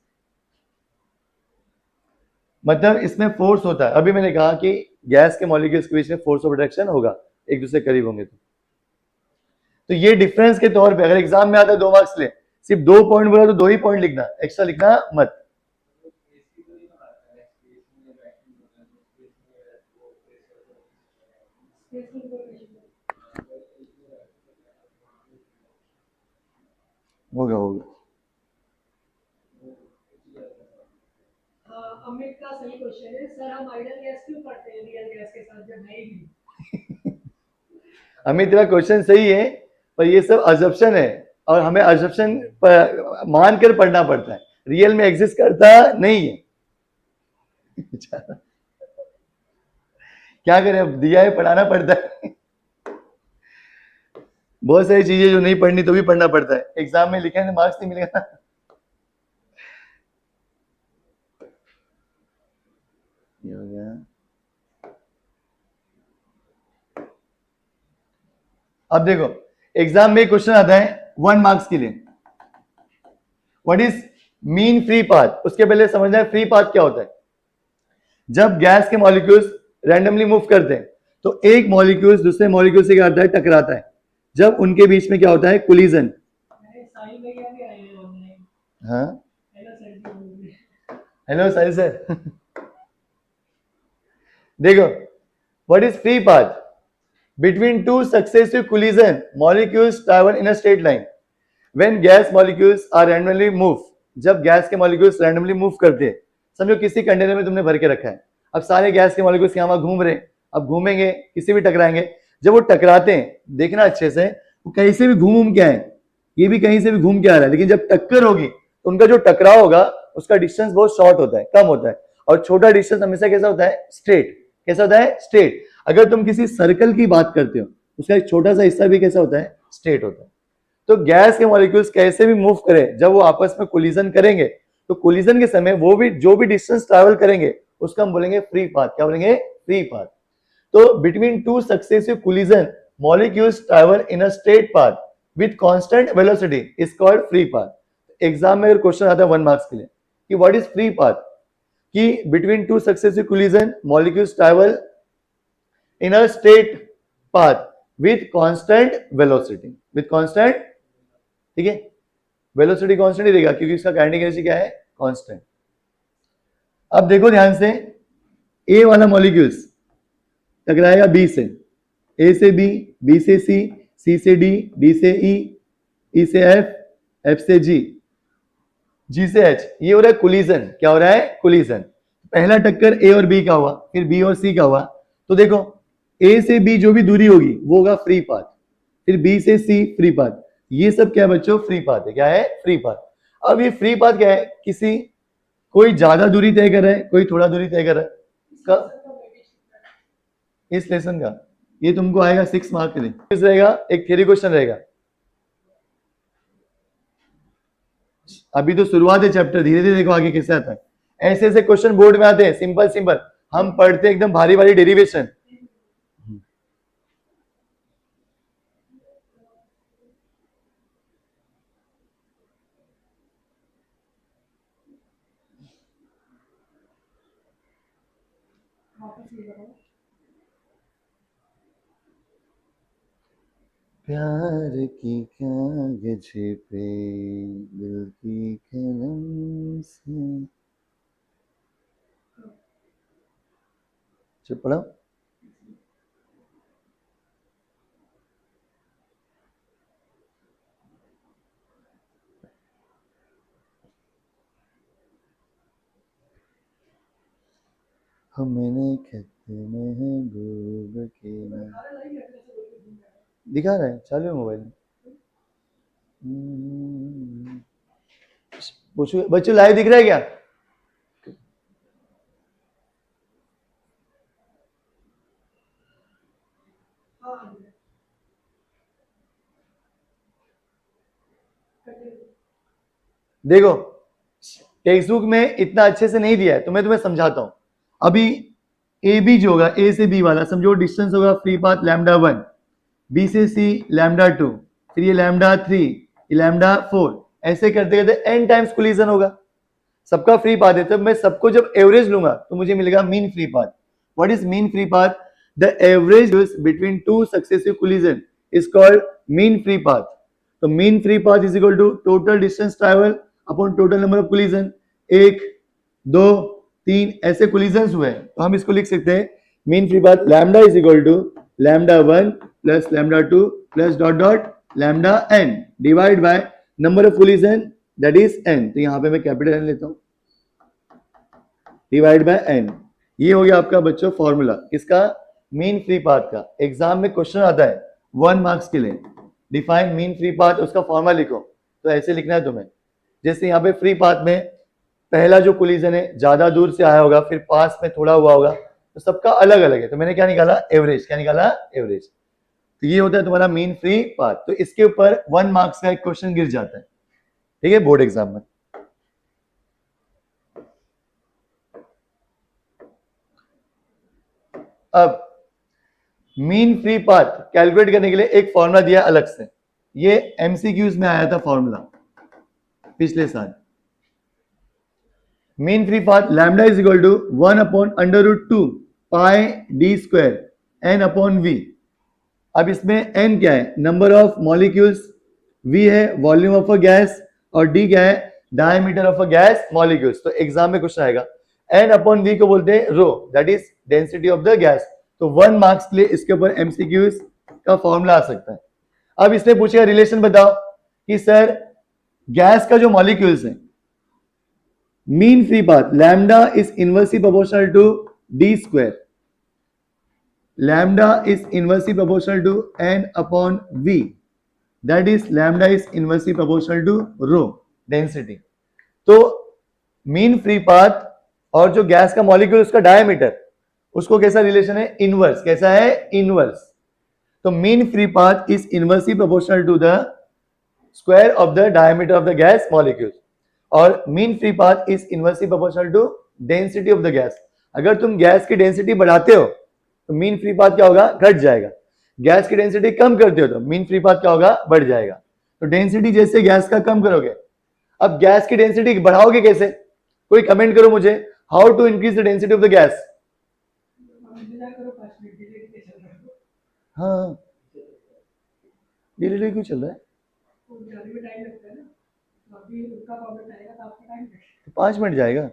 मतलब इसमें फोर्स होता है, अभी मैंने कहा कि गैस के मॉलिक्यूल्स के बीच में फोर्स ऑफ अट्रैक्शन होगा, एक दूसरे करीब होंगे तो ये डिफरेंस के तौर पे अगर एग्जाम में आता है 2 मार्क्स ले, सिर्फ 2 पॉइंट बोला तो 2 ही पॉइंट लिखना, एक्स्ट्रा लिखना मत। होगा होगा। अमित का सही क्वेश्चन है सर, हम आइडियल गैस क्यों पढ़ते हैं रियल गैस के साथ जब है ही। अमित तेरा क्वेश्चन सही है, पर ये सब अजप्शन है और हमें अजप्शन मानकर पढ़ना पड़ता है, रियल में एग्जिस्ट करता नहीं है। क्या करें, अब दिया है पढ़ाना पड़ता है। बहुत सारी चीजें जो नहीं पढ़नी तो भी पढ़ना पड़ता है, एग्जाम में लिखे तो मार्क्स नहीं मिलेगा। ये हो गया। अब देखो एग्जाम में क्वेश्चन आता है 1 मार्क्स के लिए, what is mean free path. उसके पहले समझना है फ्री पाथ क्या होता है। जब गैस के मॉलिक्यूल्स रैंडमली मूव करते हैं तो एक मॉलिक्यूल्स दूसरे मॉलिक्यूल से क्या करता है, टकराता है। जब उनके बीच में क्या होता है, कोलिजन। हाँ हेलो साहिल सर। देखो what is free path, between two successive collision molecules travel in a straight line when gas molecules are randomly move। जब गैस के मॉलिक्यूल्स रैंडमली मूव करते हैं, समझो किसी कंटेनर में तुमने भर के रखा है, अब सारे गैस के मॉलिक्यूल्स यहाँ घूम रहे हैं, अब घूमेंगे किसी भी टकराएंगे, जब वो टकराते हैं देखना अच्छे से, वो कहीं से भी घूम के आए, ये भी कहीं से भी घूम के आ रहा है, लेकिन जब टक्कर होगी तो उनका जो टकराव होगा उसका डिस्टेंस बहुत शॉर्ट होता है, कम होता है, और छोटा डिस्टेंस हमेशा कैसा होता है, स्ट्रेट। कैसा होता है, स्ट्रेट। अगर तुम किसी सर्कल की बात करते हो उसका एक छोटा सा हिस्सा भी कैसा होता है, स्ट्रेट होता है। तो गैस के मॉलिक्यूल्स कैसे भी मूव करें, जब वो आपस में कोलिजन करेंगे तो कोलिजन के समय वो भी जो भी डिस्टेंस ट्रैवल करेंगे उसका हम बोलेंगे फ्री पाथ। क्या बोलेंगे, फ्री पाथ। तो between two successive collision molecules travel in a straight path with constant velocity is called free path. Exam में अगर क्वेश्चन आता है 1 मार्क्स के लिए कि व्हाट इज फ्री पाथ, कि between two successive collision molecules travel in a straight path with constant velocity, with constant, ठीक है, वेलोसिटी कांस्टेंट ही रहेगा क्योंकि इसका काइनेटिक एनर्जी क्या है, कांस्टेंट। अब देखो ध्यान से, ए वाला मॉलिक्यूल्स टकराएगा बी से, ए से बी, बी से सी से डी, डी से ई से एफ, एफ से जी, जी से एच। ये हो रहा है कोलिजन। क्या हो रहा है, कोलिजन। पहला टक्कर ए और बी का हुआ, फिर बी और सी का हुआ, तो देखो ए से बी जो भी दूरी होगी वो होगा फ्री पाथ, फिर बी से सी फ्री पाथ। ये सब क्या है बच्चों, फ्री पाथ है। क्या है, फ्री पाथ। अब ये फ्री पाथ क्या है, किसी कोई ज्यादा दूरी तय कर रहा है, कोई थोड़ा दूरी तय कर रहा है। इस लेसन का ये तुमको आएगा 6 मार्क के लिए रहेगा, एक थ्योरी क्वेश्चन रहेगा। अभी तो शुरुआत है चैप्टर, धीरे धीरे देखो आगे कैसे आता है। ऐसे ऐसे क्वेश्चन बोर्ड में आते हैं, सिंपल सिंपल। हम पढ़ते हैं एकदम भारी भारी डेरिवेशन। प्यार की कागज पे दिल की कलम से, चुप पढ़ो। हमने खत महबूब के नाम दिखा रहा है, चालू है मोबाइल। पूछो बच्चों, लाइव दिख रहा है क्या? देखो टेक्स्ट बुक में इतना अच्छे से नहीं दिया है तो मैं तुम्हें समझाता हूं। अभी ए बी जो होगा, ए से बी वाला समझो डिस्टेंस होगा फ्री पाथ λ1, बी से सी λ2, फिर ये λ3, लैम्डा 4, ऐसे करते करते n टाइम्स कोलिजन होगा, सबका फ्री पाथ है। तो मैं सबको जब एवरेज लूंगा तो मुझे मिलेगा mean free path. What is mean free path? The average between two successive collision is called mean free path. तो mean free path is equal to total distance travel upon total number of collision. 1 2 3 ऐसे collision हुए हैं, तो हम इसको लिख सकते हैं mean free path lambda is equal to lambda 1 plus lambda 2 plus dot dot lambda n divide by number of collision that is n। तो यहां पे मैं कैपिटल n लेता हूं, डिवाइड बाय n। ये हो गया आपका बच्चों फॉर्मूला किसका? मीन फ्री पाथ का। एग्जाम में क्वेश्चन आता है 1 मार्क्स के लिए, डिफाइन मीन फ्री पाथ, उसका फॉर्मूला लिखो। तो ऐसे लिखना है तुम्हें, जैसे यहाँ पे फ्री पाथ में पहला जो कोलिजन है ज्यादा दूर से आया होगा, फिर पास में थोड़ा हुआ होगा, तो सबका अलग अलग है। तो मैंने क्या निकाला? एवरेज। क्या निकाला? एवरेज। तो ये होता है तुम्हारा मीन फ्री पाथ। तो इसके ऊपर 1 मार्क्स का एक क्वेश्चन गिर जाता है, ठीक है, बोर्ड एग्जाम में। अब मीन फ्री पाथ कैलकुलेट करने के लिए एक फॉर्मूला दिया अलग से, ये एमसीक्यूज में आया था फॉर्मूला पिछले साल। Mean free path lambda is equal to 1 upon under root 2 pi D square N upon V. अब इसमें n क्या है? नंबर ऑफ मॉलिक्यूल्स, v है वॉल्यूम ऑफ अ गैस, और d क्या है? Diameter of a gas molecules. तो exam में क्वेश्चन आएगा n अपॉन v को बोलते हैं rho, that is density of the gas. तो 1 मार्क्स के लिए इसके ऊपर एमसीक्यूज का फॉर्मूला आ सकता है। अब इसने पूछेगा रिलेशन बताओ कि सर गैस का जो मॉलिक्यूल्स है, mean free path lambda is inversely proportional to D square, lambda is inversely proportional to n upon v, that is lambda is inversely proportional to rho density। तो mean free path और जो gas का molecule उसका diameter, उसको कैसा relation है? Inverse. कैसा है? इनवर्स। तो mean free path is inversely proportional to the square of the diameter of the gas molecule, और mean free path is inversely proportional to density of the gas. अगर तुम gas की density बढ़ाते हो तो मीन फ्री पाथ क्या होगा? घट जाएगा। गैस की डेंसिटी कम करते हो तो मीन फ्री पाथ क्या होगा? बढ़ जाएगा। तो डेंसिटी जैसे गैस का कम करोगे, अब गैस की डेंसिटी बढ़ाओगे कैसे? कोई कमेंट करो मुझे, how to increase the density of the gas. हाँ, डिले क्यों चल रहा है? तो 5 मिनट जाएगा।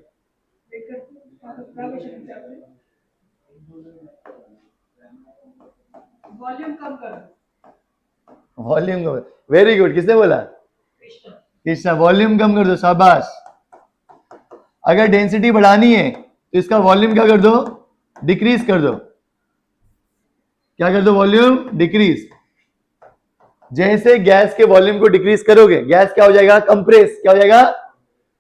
वॉल्यूम कम कर। वॉल्यूम कम, वेरी गुड। किसने बोला? कृष्णा। वॉल्यूम कम कर दो, शाबाश। अगर डेंसिटी बढ़ानी है तो इसका वॉल्यूम क्या कर दो? डिक्रीज कर दो। क्या कर दो? Volume decrease. जैसे गैस के वॉल्यूम को डिक्रीज करोगे, गैस क्या हो जाएगा? कंप्रेस। क्या हो जाएगा?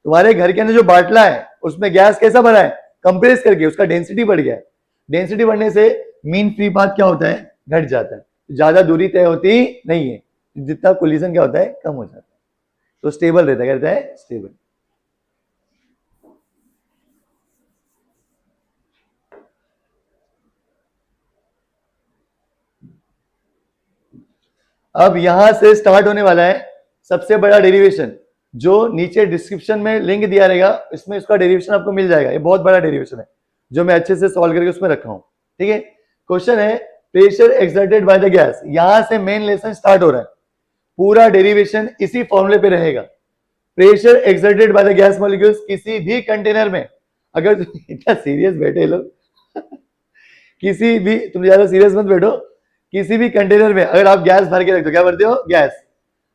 तुम्हारे घर के अंदर जो बाटला है उसमें गैस कैसा भरा है? कंप्रेस करके, उसका डेंसिटी बढ़ गया है। डेंसिटी बढ़ने से मीन फ्री पाथ क्या होता है? घट जाता है। ज्यादा दूरी तय होती नहीं है, जितना कोलिजन क्या होता है? कम हो जाता है। तो स्टेबल रहता है। क्या रहता है? स्टेबल। अब यहां से स्टार्ट होने वाला है सबसे बड़ा डेरिवेशन, जो नीचे डिस्क्रिप्शन में लिंक दिया रहेगा, इसमें इसका डेरिवेशन आपको मिल जाएगा। ये बहुत बड़ा डेरिवेशन है जो मैं अच्छे से सॉल्व करके उसमें रखा हूं, ठीक है। क्वेश्चन है pressure exerted by the gas. यहां से मेन लेसन स्टार्ट हो रहा है, पूरा डेरिवेशन इसी फॉर्मूले पे रहेगा। Pressure exerted by the gas molecules, किसी भी कंटेनर में, अगर इतना सीरियस बैठे लोग किसी भी, तुम ज्यादा सीरियस मत बैठो, किसी भी कंटेनर में अगर आप गैस भर के रखते हो, क्या भरते हो? गैस।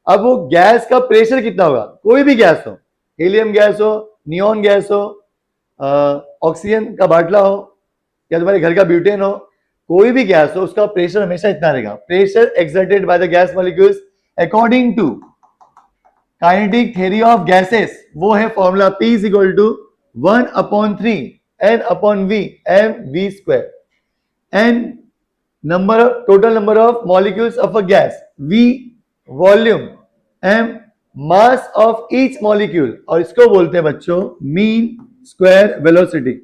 अब वो गैस का प्रेशर कितना होगा? कोई भी गैस हो, हीलियम गैस हो, नियॉन गैस हो, ऑक्सीजन का बाटला हो, या तुम्हारे घर का ब्यूटेन हो, कोई भी गैस हो, उसका प्रेशर हमेशा इतना रहेगा। Pressure exerted by the gas molecules according to kinetic theory of gases, वो है formula P is equal to 1/3 n upon v m v square. n total number of molecules of a gas, v volume, m mass of each molecule, और इसको बोलते हैं बच्चों mean square velocity.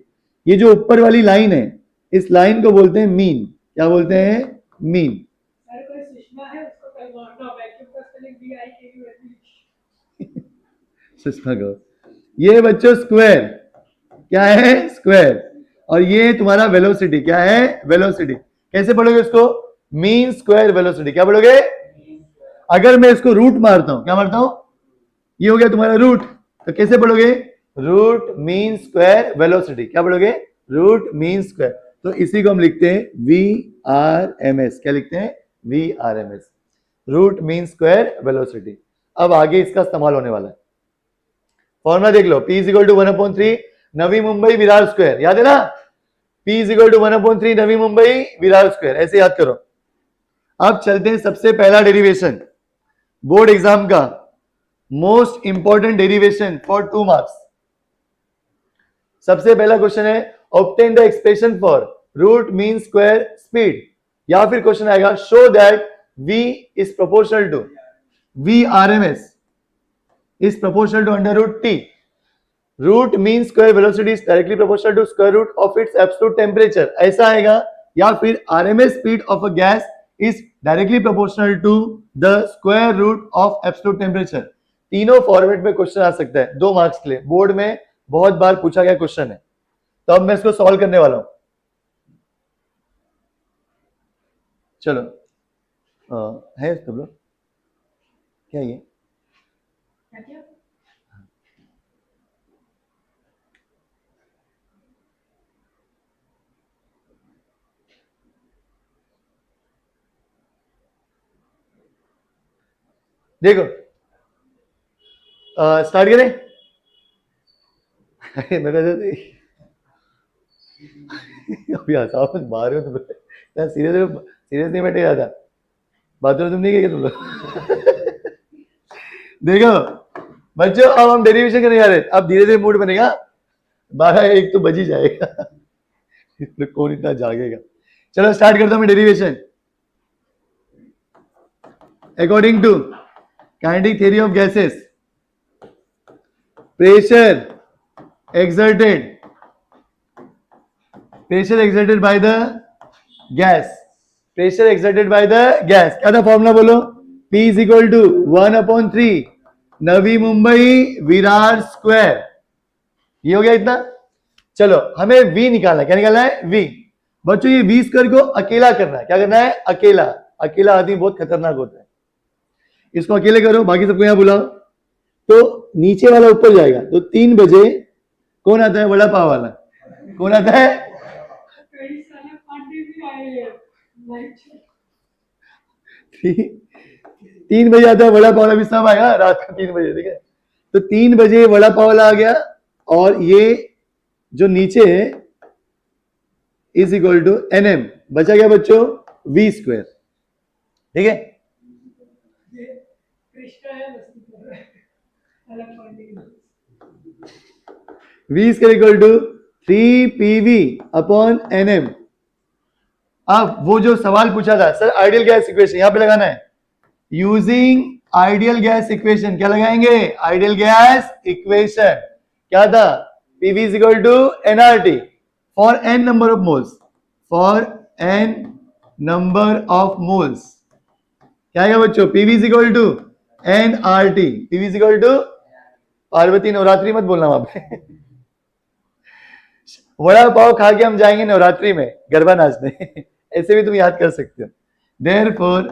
ये जो ऊपर वाली लाइन है, इस लाइन को बोलते हैं मीन। क्या बोलते हैं? मीन। सुषमा को, ये बच्चों स्क्वायर क्या है, स्क्वायर, और ये तुम्हारा वेलोसिटी क्या है, वेलोसिटी। कैसे पढ़ोगे इसको, मीन स्क्वायर वेलोसिटी। क्या पढ़ोगे, अगर मैं इसको रूट मारता हूं, क्या मारता हूं, ये हो गया तुम्हारा रूट, तो कैसे पढ़ोगे, रूट मीन स्क्वायर वेलोसिटी। क्या पढ़ोगे, रूट मीन स्क्वायर। तो इसी को हम लिखते हैं VRMS। क्या लिखते हैं, VRMS, root mean square velocity. अब आगे इसका इस्तेमाल होने वाला है, फॉर्मूला देख लो, P = 1/3 नवी मुंबई विरार स्क्वायर, याद है ना, P = 1/3 नवी मुंबई विरार स्क्वायर, ऐसे याद करो। अब चलते हैं सबसे पहला डेरिवेशन, बोर्ड एग्जाम का most important derivation for 2 marks. सबसे पहला क्वेश्चन है, obtain the expression for root mean square speed, या फिर क्वेश्चन आएगा, show that V is proportional to VRMS is proportional to √T. Root mean square velocity is directly proportional to square root of its absolute temperature. ऐसा आएगा, या फिर RMS speed of a gas is directly proportional to the square root of absolute temperature. तीनों format में question आ सकता है 2 marks के लिए, बोर्ड में बहुत बार पूछा गया क्वेश्चन है। तो अब मैं इसको सॉल्व करने वाला हूं। चलो है सब लोग, क्या ये क्या किया? देखो स्टार्ट करें। अभी हंसाओ मत, मार रहे हो तुम, सीरियस नहीं बैठे ज्यादा, बाथरूम तुम नहीं गए तुम लोग। देखो बच्चों, अब हम डेरिवेशन करने जा रहे हैं, अब धीरे धीरे मूड बनेगा, 12-1 तो बज ही जाएगा। कौन इतना जागेगा। चलो स्टार्ट करता हूं मैं derivation. According to kinetic theory of gases, pressure exerted by the gas, pressure exerted by the gas, क्या था फॉर्मूला बोलो, P = 1/3 नवी मुंबई विरार स्क्वायर। ये हो गया इतना। चलो हमें V निकालना है, क्या निकालना है, V। बच्चों ये V स्क्वायर को अकेला करना है, क्या करना है, अकेला। अकेला आदमी बहुत खतरनाक होता है, इसको अकेले करो, बाकी सबको यहां बुलाओ। तो नीचे वाला ऊपर जाएगा, तो 3 बजे कौन आता है, वड़ा पाव वाला कौन आता है, 3 बजे आता है वड़ा पाव वाला, भी सब आएगा रात को 3 बजे, ठीक है। तो 3 बजे वड़ा पाव वाला आ गया, और ये जो नीचे है इज इक्वल टू NM, बचा गया बच्चों V स्क्वायर, ठीक है। V square equal to 3PV/NM। अब वो जो सवाल पूछा था, सर आइडियल गैस इक्वेशन यहां पे लगाना है, यूजिंग आइडियल गैस इक्वेशन, क्या लगाएंगे, आइडियल गैस इक्वेशन। क्या था, PV = nRT for n number of moles, for n number of moles. क्या आएगा बच्चों, PV = nRT, PV = Parvati Navratri मत बोलना वहां पे। वड़ा पाव खा के हम जाएंगे नवरात्रि में गरबा नाचने, ऐसे भी तुम याद कर सकते हो। Therefore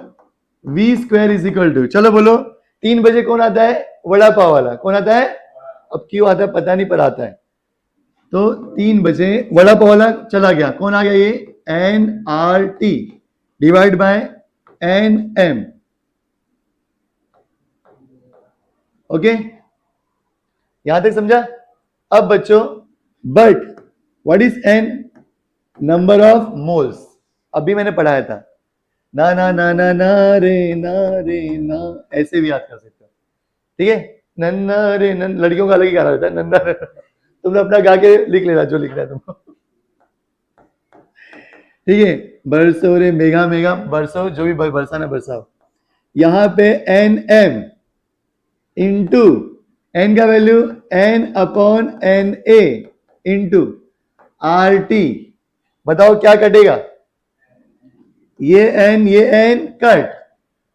V square is equal to, चलो बोलो 3 बजे कौन आता है, वड़ा पाव वाला कौन आता है, अब क्यों आता है पता नहीं पर आता है। तो 3 बजे वड़ा पाव वाला चला गया, कौन आ गया, ये nRT divide by NM, okay यहां तक समझा। अब बच्चों but what is n, number of moles, अभी मैंने पढ़ाया था, ना ना ना ना ना रे ना रे ना, ऐसे भी याद कर सकते हो, ठीक है। नन्ना रे नन, लड़कियों का अलग ही गाना होता है, नन्ना रे, तुम लोग अपना गा के लिख लेना जो लिखना है तुमको, ठीक है। बरसो रे मेघा मेघा, बरसो जो भी बरसाना बरसाओ। यहां पे NM इंटू n का वैल्यू n/NA इंटू RT, बताओ क्या कटेगा, ये n कट।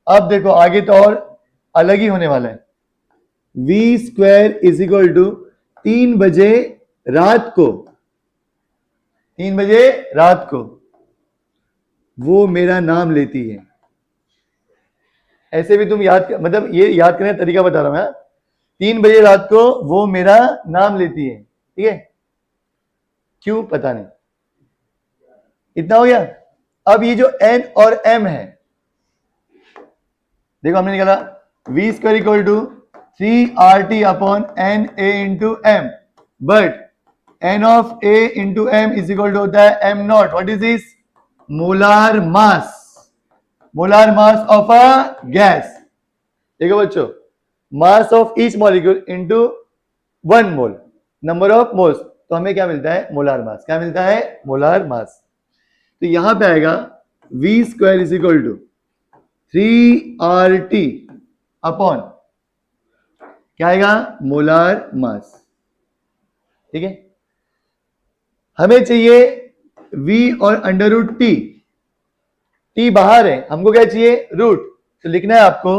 अब देखो आगे तो और अलग ही होने वाला है, V square is equal to 3 बजे रात को, 3 बजे रात को वो मेरा नाम लेती है। ऐसे भी तुम याद मतलब ये याद करने का तरीका बता रहा हूं मैं। 3 बजे रात को वो मेरा नाम लेती है, ठीक है, क्यों पता नहीं। इतना हो गया। अब ये जो n और m है, देखो हमने निकाला v square equal to 3RT upon N A into M, but n of a into M is equal to होता है m not. What is this? Molar mass, molar mass of a gas. देखो बच्चों, mass of each molecule into 1 mole, number of moles, तो हमें क्या मिलता है? Molar mass. क्या मिलता है? Molar mass. तो यहां पे आएगा v square is equal to 3RT upon क्या आएगा? मोलार मास, ठीक है। हमें चाहिए v और अंडर रूट टी, टी बाहर है, हमको क्या चाहिए? रूट। तो लिखना है आपको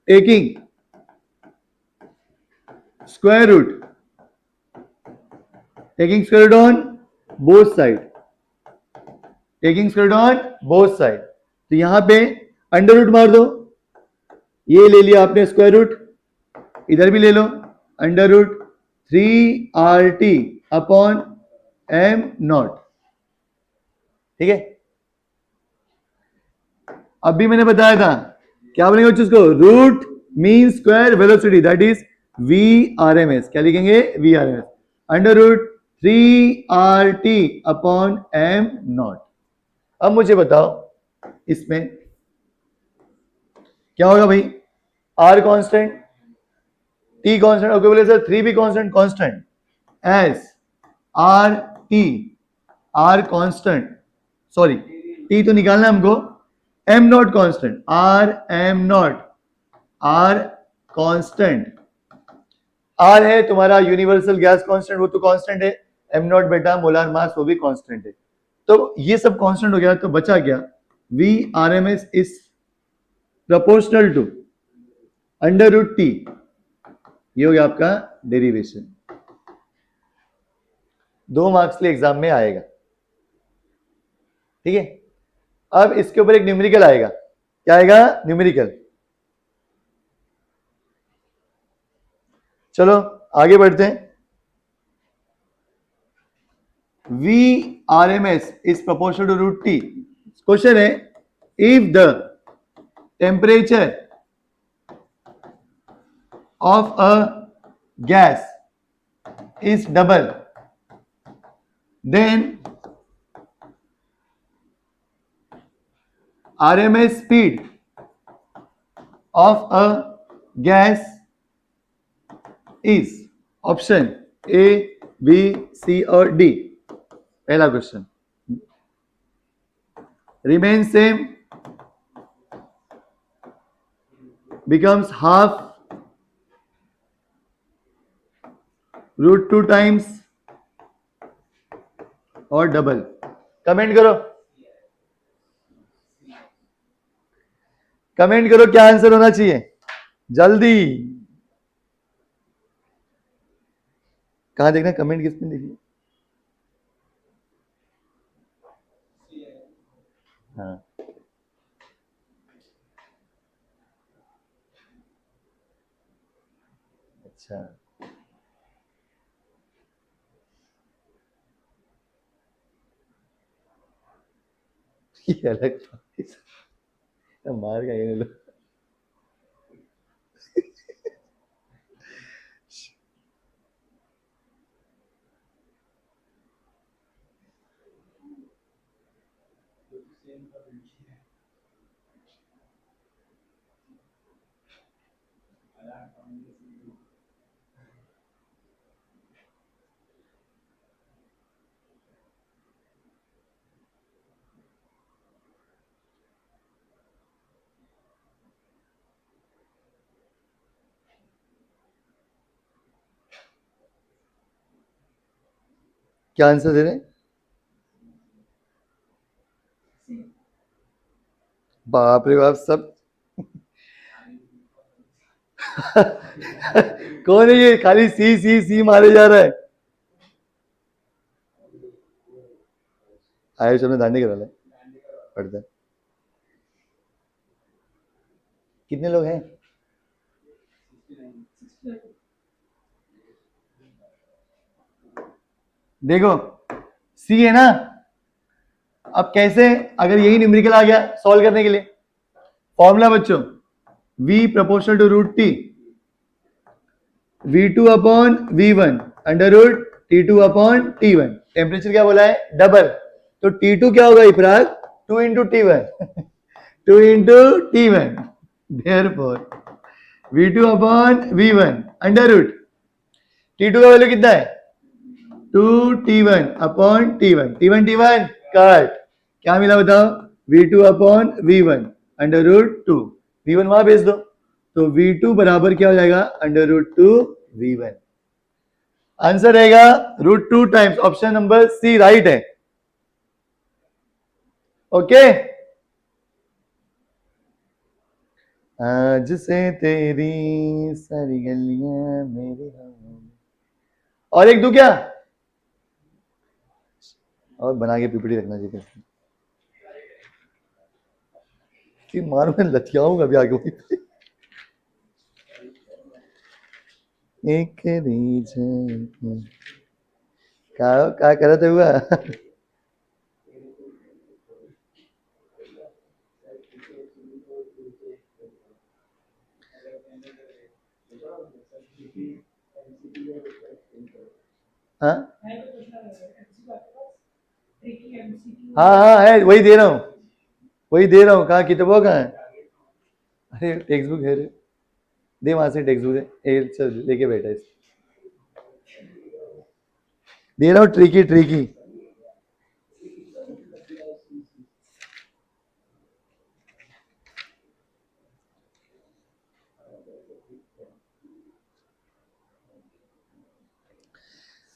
taking square root, taking square root on both side, taking square root on both side. तो यहां पे अंडर रूट मार दो, ये ले लिया आपने स्क्वायर रूट, इधर भी ले लो under root 3RT upon M nought, ठीक है। अब भी मैंने बताया था क्या बोलेंगे बच्चों इसको? Root mean square velocity, that is VRMS। क्या लिखेंगे? VRMS under root 3RT upon M not. अब मुझे बताओ इसमें क्या होगा भाई? R constant, T constant, okay बोले सर 3 भी constant, constant as RT, R constant, sorry T तो निकालना है हमको, M not constant, R M not, R constant, R है तुम्हारा यूनिवर्सल गैस कांस्टेंट, वो तो कांस्टेंट है, एम नॉट बेटा मोलार मास, वो भी कांस्टेंट है। तो ये सब कांस्टेंट हो गया, तो बचा क्या? VRMS is proportional to under root T, ये हो गया आपका डेरिवेशन। 2 मार्क्स के लिए एग्जाम में आएगा, ठीक है। अब इसके ऊपर एक न्यूमेरिकल आएगा, क्या आएगा? न्यूमेरिकल। चलो आगे बढ़ते हैं। VRMS is proportional to root T. Question है, if the temperature of a gas is double, then RMS speed of a gas is option A, B, C और D। पहला question, remains same, becomes half, root 2 times और double. Comment करो, comment करो क्या answer होना चाहिए जल्दी। कहां देखना कमेंट, किसमें देखिए? हाँ अच्छा, ये अलग मार का ये लो। क्या आंसर दे रहे हैं? बाप रे बाप, सब कौन है ये खाली सी सी सी मारे जा रहा है? आयुष हमने दांडी करा ले पढ़ते हैं। कितने लोग हैं? देखो सी है ना, अब कैसे, अगर यही न्यूमेरिकल आ गया सॉल्व करने के लिए, फॉर्मूला बच्चों v proportional to root T, v2 upon v1 under root t2 upon t1। Temperature क्या बोला है? डबल, तो t2 क्या होगा इफराज? 2 into t1 2 into t1, therefore v2 upon v1 under root t2 का वैल्यू कितना है? 2t1 upon t1, t1 t1 cut, क्या मिला बताओ? v2 upon v1 under root 2, v1 वहां भेज दो, तो v2 बराबर क्या हो जाएगा? Under root 2 v1। आंसर रहेगा root 2 times, option number C right है। ओके, आज से तेरी सारी गलियां मेरे हम। और एक दू क्या? और बना के पीपीटी रखना चाहिए। मार मैं लथियाऊंगा अभी आगे। एक रीजन क्या करते हुआ? हाँ हाँ हाँ है, वही दे रहा हूँ, वही दे रहा हूँ। कहाँ किताबों कहाँ है? अरे टेक्स्ट बुक है रे, दे वहां से टेक्स्ट बुक है, चल लेके बैठा है, दे रहा हूँ। ट्रिकी ट्रिकी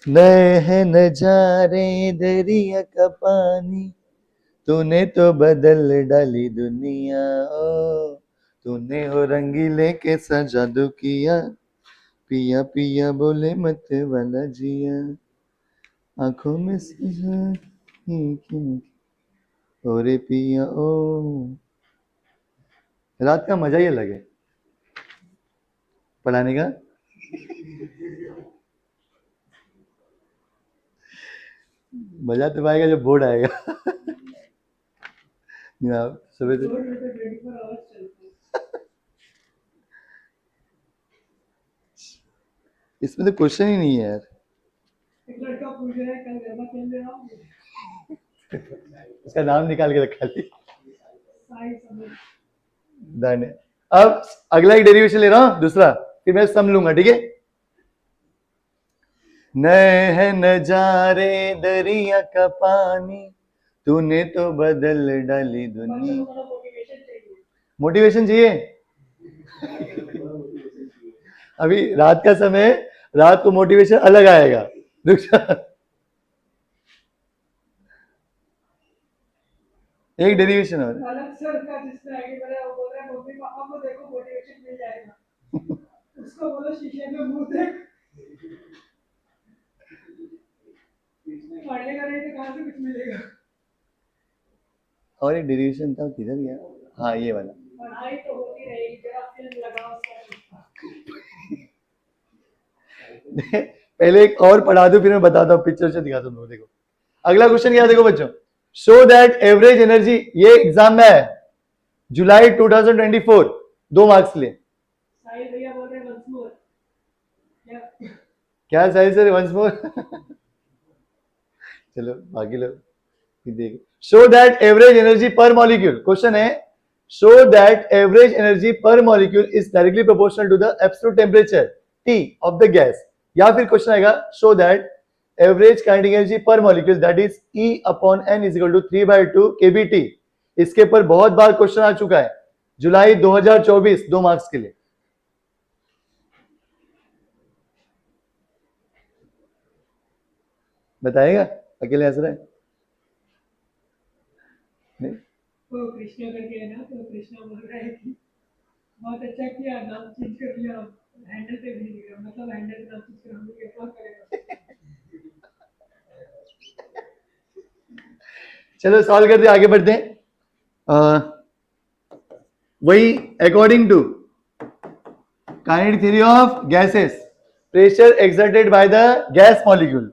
नए है नजारे दरिया का पानी, तूने तो बदल डाली दुनिया, ओ तूने हो रंगीले के सा जादू किया, पिया पिया बोले मत वाला जिया, आंखों में सजा ओ रे पिया ओ। रात का मजा ही अलग है पढ़ाने का। मजा तो पाएगा जब बोर्ड आएगा। सुबह से इसमें तो क्वेश्चन ही नहीं है यार। एक लड़का पूछ रहा है कल गरबा खेलने आओगे? उसका नाम निकाल के रखा ली। साई समझ। डन है। अब अगला एक डेरिवेशन ले रहा हूं, दूसरा, फिर मैं सम लूंगा, ठीक है? नए है नजारे दरिया का पानी, तूने तो बदल डाली दुनिया। मोटिवेशन चाहिए? अभी रात का समय, रात को मोटिवेशन अलग आएगा, रुक जा। एक डेरिवेशन और अलग सर का जिसने आगे बढ़ा वो बोल रहा है मम्मी पापा को देखो मोटिवेशन मिल जाएगा। उसको बोलो शीशे में मुंह देख, पढ़ेगा नहीं तो कहां से कुछ मिलेगा। और एक डेरिवेशन था, किधर गया? हाँ ये वाला। पढ़ाई तो होती रहेगी, जरा फिल्म लगाओ। पहले एक और पढ़ा दो, फिर मैं बताता हूँ, पिक्चर से दिखाता हूँ। देखो अगला क्वेश्चन क्या, देखो बच्चों, शो दैट एवरेज एनर्जी, ये एग्जाम में है जुलाई 2024, 2 मार्क्स के लिए। साहिल भैया बोल रहे हैं वंस मोर। क्या साहिल सर वंस मोर? चलो बाकी लोग देखो। Show that average energy per molecule, question है show that average energy per molecule is directly proportional to the absolute temperature T of the gas, या फिर क्वेश्चन आएगा show that average kinetic energy per molecule that is E upon N is equal to 3/2 kBT। इसके ऊपर बहुत बार question आ चुका है, जुलाई 2024, 2 marks के लिए। बताएगा? अकेले हंस रहे हैं? तो कृष्णा करके है ना, तो कृष्णा बोल रहा है कि बहुत अच्छा किया, नाम चेंज कर लिया, हैंडल पे भी नहीं दिख रहा, मतलब हैंडल पे नाम चेंज कर, हम लोग एक और करेगा। चलो सॉल्व करते आगे बढ़ते हैं। वही according to kinetic theory of gases, pressure exerted by the gas molecule,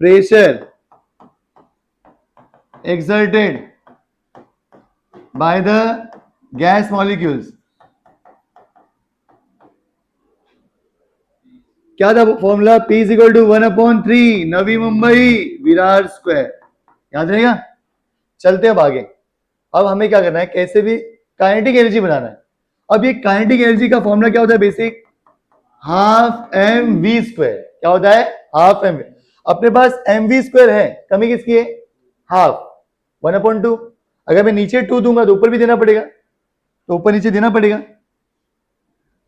pressure exerted by the gas molecules, क्या था formula? P is equal to 1/3 Navi Mumbai Virar square, याद रहेगा। चलते हैं अब आगे। अब हमें क्या करना है, कैसे भी काइनेटिक एनर्जी बनाना है। अब ये काइनेटिक एनर्जी का फॉर्मूला क्या होता है? Basic half M V square. क्या होता है? Half M. अपने पास एम वी स्क्वायर है, कमी किसकी है? हाफ 1/2। अगर मैं नीचे 2 दूंगा तो ऊपर भी देना पड़ेगा, तो ऊपर नीचे देना पड़ेगा।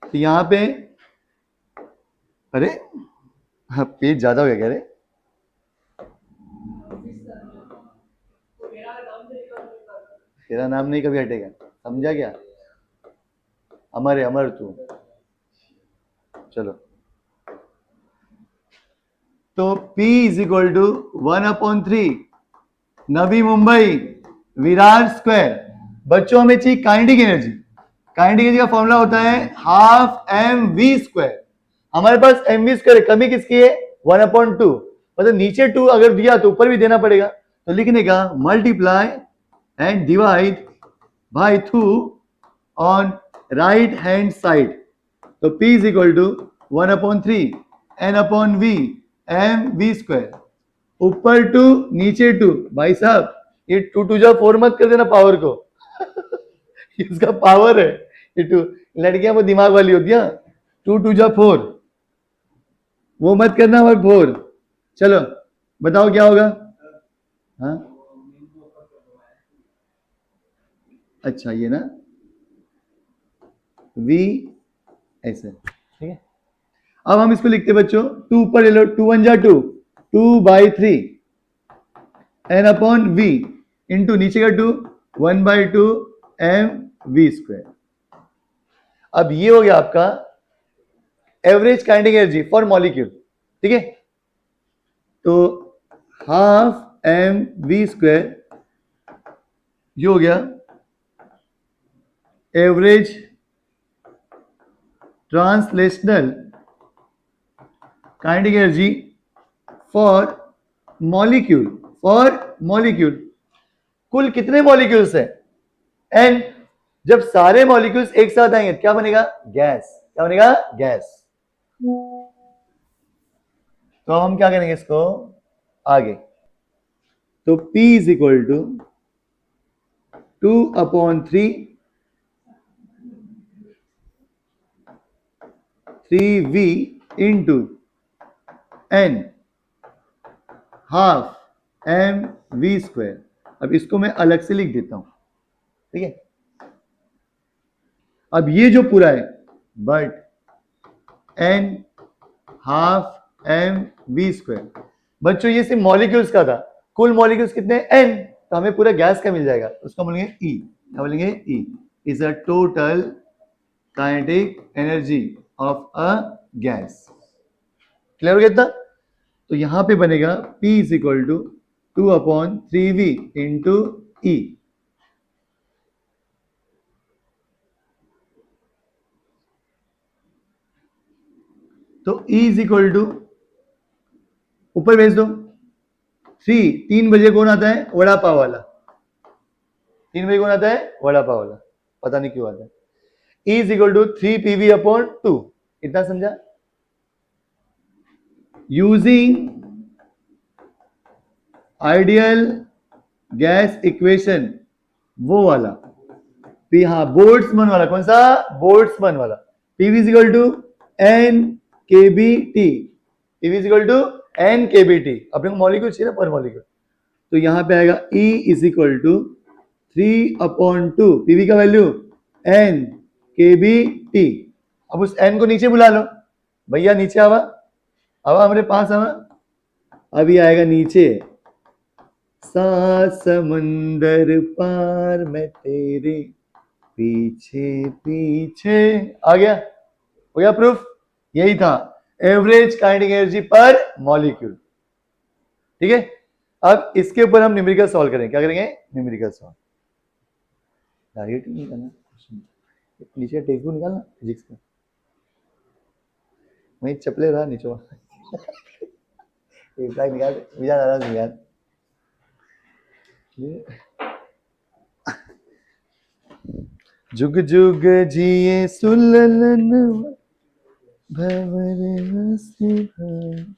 तो यहां पे अरे हाँ, पेज ज्यादा हो गया क्या? अरे तेरा नाम नहीं कभी हटेगा, समझा क्या? अमर है, अमर तू। चलो, तो P is equal to 1/3 Navi Mumbai Virar square. बच्चों हमें चाहिए काइनेटिक एनर्जी। काइनेटिक एनर्जी का फॉर्मूला होता है हाफ एम वी स्क्वायर। हमारे पास एम वी स्क्वायर, कमी किसकी है? 1/2। मतलब नीचे 2 अगर दिया तो ऊपर भी देना पड़ेगा, तो लिखने का multiply and divide by 2 on right hand side. तो P is equal to 1/3 N/V M V square. ऊपर 2 नीचे 2। भाई साहब ये 2 जा 4 मत कर देना पावर को। इसका पावर है ये 2। लड़कियां वो दिमाग वाली होती है, 2 जा 4 वो मत करना, और 4। चलो बताओ क्या होगा? हाँ अच्छा, ये ना V ऐसे, ठीक है। अब हम इसको लिखते बच्चों, 2 ऊपर ले लो, 2 1 जा 2, 2/3 N/V इंटू नीचे का 2 1/2 एम वी स्क्वायर। अब ये हो गया आपका average kinetic energy for molecule, ठीक है। तो हाफ एम वी स्क्वायर ये हो गया average translational kinetic energy for molecule. कुल कितने मॉलिक्यूल्स हैं? एन। जब सारे मॉलिक्यूल्स एक साथ आएंगे क्या बनेगा? गैस। क्या बनेगा? गैस। तो हम क्या करेंगे इसको आगे? तो P is equal to 2/3 3V into N half M V square. अब इसको मैं अलग से लिख देता हूं, ठीक है। अब ये जो पूरा है but N half M V square. बच्चों ये सिर्फ मॉलिक्यूल्स का था, कुल मॉलिक्यूल्स कितने? N। तो हमें पूरा गैस का मिल जाएगा, उसको बोलेंगे E। क्या बोलेंगे? E is a total kinetic energy of a gas. Clear हो गया इतना? तो यहां पे बनेगा P is equal to 2/3V into E। तो E इज इक्वल टू ऊपर भेज दो 3 बजे कौन आता है? वड़ा पाव वाला। 3 बजे कौन आता है? वड़ा पाव वाला। पता नहीं क्यों आता है। E is equal to 3PV/2। इतना समझा? यूजिंग आइडियल गैस इक्वेशन, वो वाला P, हाँ बोल्ट्जमैन वाला। कौन सा? बोल्ट्जमैन वाला। PV is equal to N KBT। PV is equal to N KBT। अपने को मॉलिक्यूल चाहिए ना, पर मॉलिक्यूल। तो यहां पे आएगा E is equal to 3/2 PV का वैल्यू N KBT। अब उस N को नीचे बुला लो भैया, नीचे आवा आवा, हमारे पास आवा। अभी आएगा नीचे, सात समंदर पार मैं तेरे पीछे पीछे आ गया, हो गया प्रूफ। यही था average kinetic energy per molecule. ठीक है, अब इसके ऊपर हम न्यूमेरिकल सॉल्व करेंगे। क्या करेंगे? Numerical solve. डायरेक्ट नहीं करना, नीचे टेक्स्ट बुक निकालना फिजिक्स का, वहीं चपले रहा नीचे एक बैग निकाल, विचार आ रहा निकाल। जुग जुग जिए सुललन भंवर हंसी भर।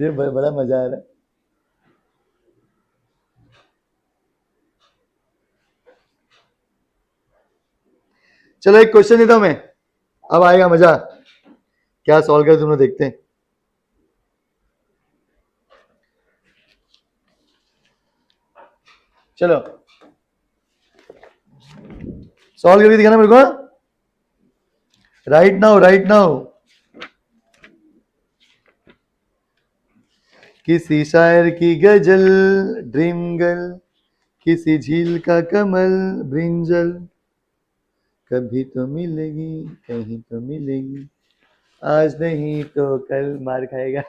ये बड़ा मजा आ रहा है। चलो एक क्वेश्चन देता हूं मैं, अब आएगा मजा। क्या सॉल्व कर तुम लोग, देखते हैं। चलो सॉल्व करके दिखाना मेरे को। Right now, right now. किसी शायर की गजल ड्रीम गर्ल, किसी झील का कमल ब्रिंजल, कभी तो मिलेगी कहीं तो मिलेगी, आज नहीं तो कल मार खाएगा।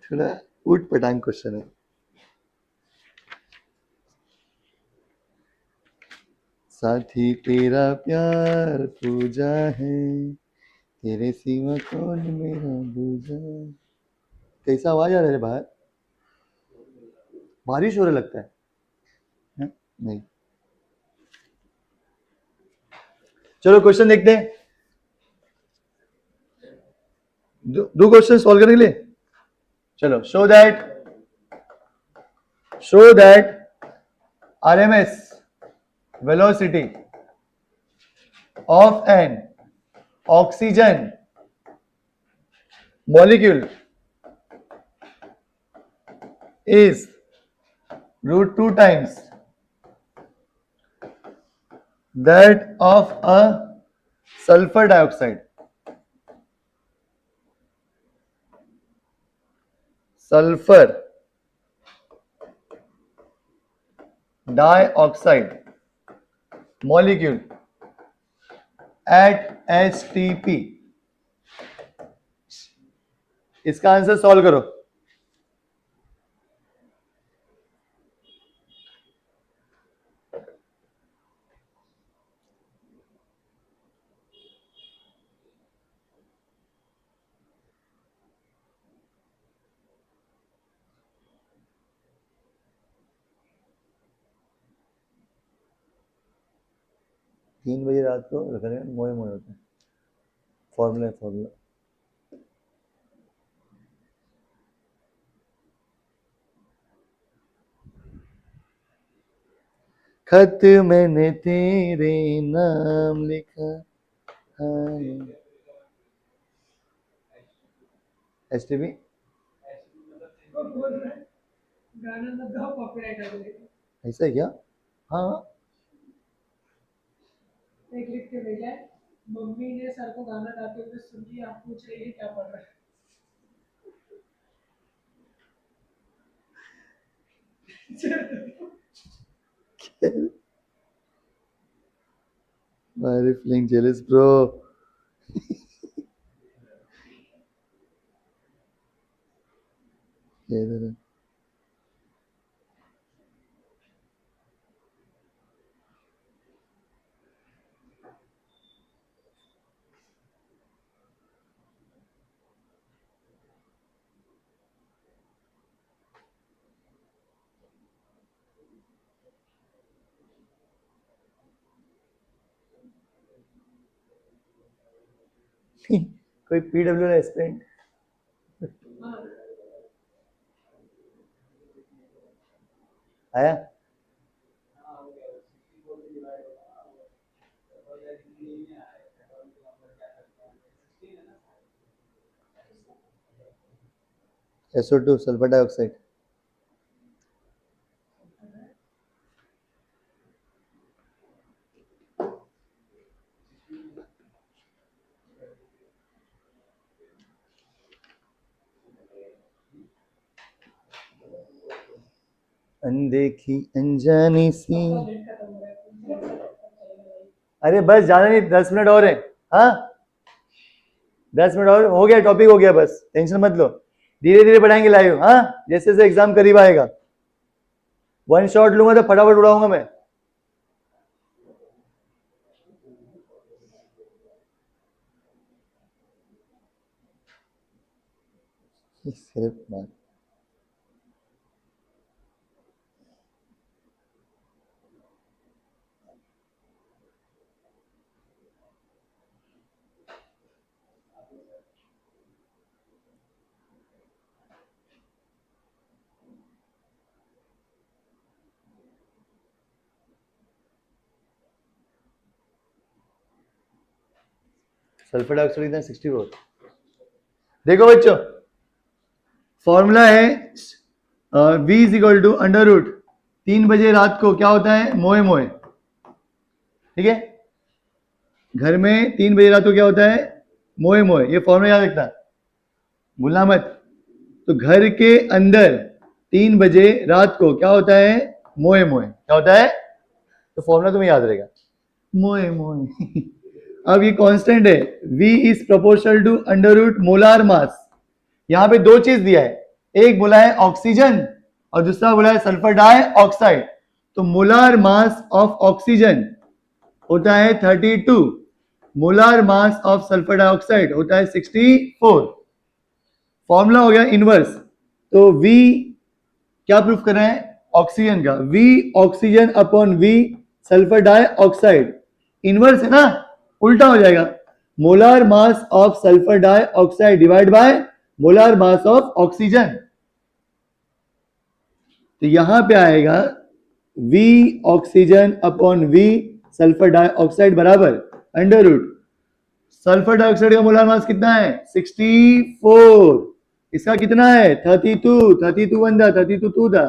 थोड़ा उठ पटांग क्वेश्चन है। साथी तेरा प्यार पूजा है, तेरे सिवा कौन मेरा दूजा। कैसा आवाज आ रहा है बाहर? बारिश हो रहा लगता है? नहीं। चलो क्वेश्चन देखते हैं, दो क्वेश्चन सॉल्व करने के लिए। चलो show that RMS velocity of an oxygen molecule is √2 times that of a sulfur dioxide. Sulfur dioxide molecule at HTP. इसका आंसर सॉल्व करो। तीन बजे रात को मोए मोए होते हैं। फॉर्मूला खत मैंने तेरे नाम लिखा है। STP गाना मत गाओ, कॉपीराइट आ जाएगा। ऐसा है क्या? हाँ एक लिख के भेजा है, मम्मी ने सर को गाना गाते हुए सुन लिया, आप पूछ रही है क्या पढ़ रहा है। Why are you feeling jealous, bro? इधर है। कोई PW एस्पिरेंट आया? SO2 sulphur dioxide. अनदेखी अनजानी सी। आपका डेट खत्म हो रहा है, कुछ देर तक चलेगा भाई। अरे बस जाना नहीं, 10 मिनट और है। हाँ 10 मिनट और हो गया, टॉपिक हो गया, बस टेंशन मत लो, धीरे धीरे बढ़ाएंगे लाइव। हाँ जैसे जैसे एग्जाम करीब आएगा, वन शॉट लूंगा तो फटाफट उड़ाऊंगा मैं। सिर्फ बात सल्फर डाइऑक्साइड कितना 64। देखो बच्चों फॉर्मूला है V is equal to under root 3 बजे रात को क्या होता है, मोए मोए। ठीक है, घर में 3 बजे रात को क्या होता है, मोए मोए। ये फॉर्मूला याद रखना, भूलना मत। तो घर के अंदर 3 बजे रात को क्या होता है, मोए मोए। क्या होता है, तो फॉर्मूला तुम्हें याद रहेगा, मोए मोए। अब ये कांस्टेंट है, V is proportional to under root molar mass. यहां पे दो चीज दिया है, एक बोला है ऑक्सीजन और दूसरा बोला है सल्फर डाइऑक्साइड। तो मोलार मास ऑफ ऑक्सीजन होता है 32, molar mass of sulphur dioxide होता है 64। फॉर्मूला हो गया इनवर्स। तो V क्या प्रूफ कर रहे हैं, ऑक्सीजन का, V oxygen upon V sulphur dioxide. Inverse है ना, उल्टा हो जाएगा, molar mass of sulphur dioxide divide by molar mass of oxygen. तो यहां पे आएगा V oxygen upon V sulphur dioxide बराबर अंडर रूट सल्फर डाइऑक्साइड का मोलार मास कितना है 64, इसका कितना है 32, 32 वन था 32 टू था।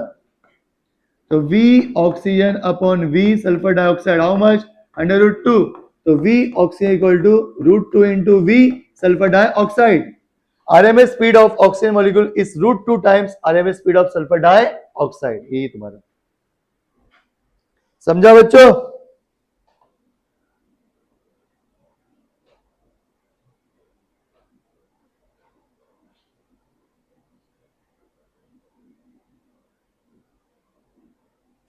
तो V oxygen upon V sulphur dioxide how much, under root 2। तो V oxygen equal to root 2 into V sulphur dioxide. RMS speed of oxygen molecule is root 2 times RMS speed of sulphur dioxide. यही तुम्हारा, समझा बच्चों।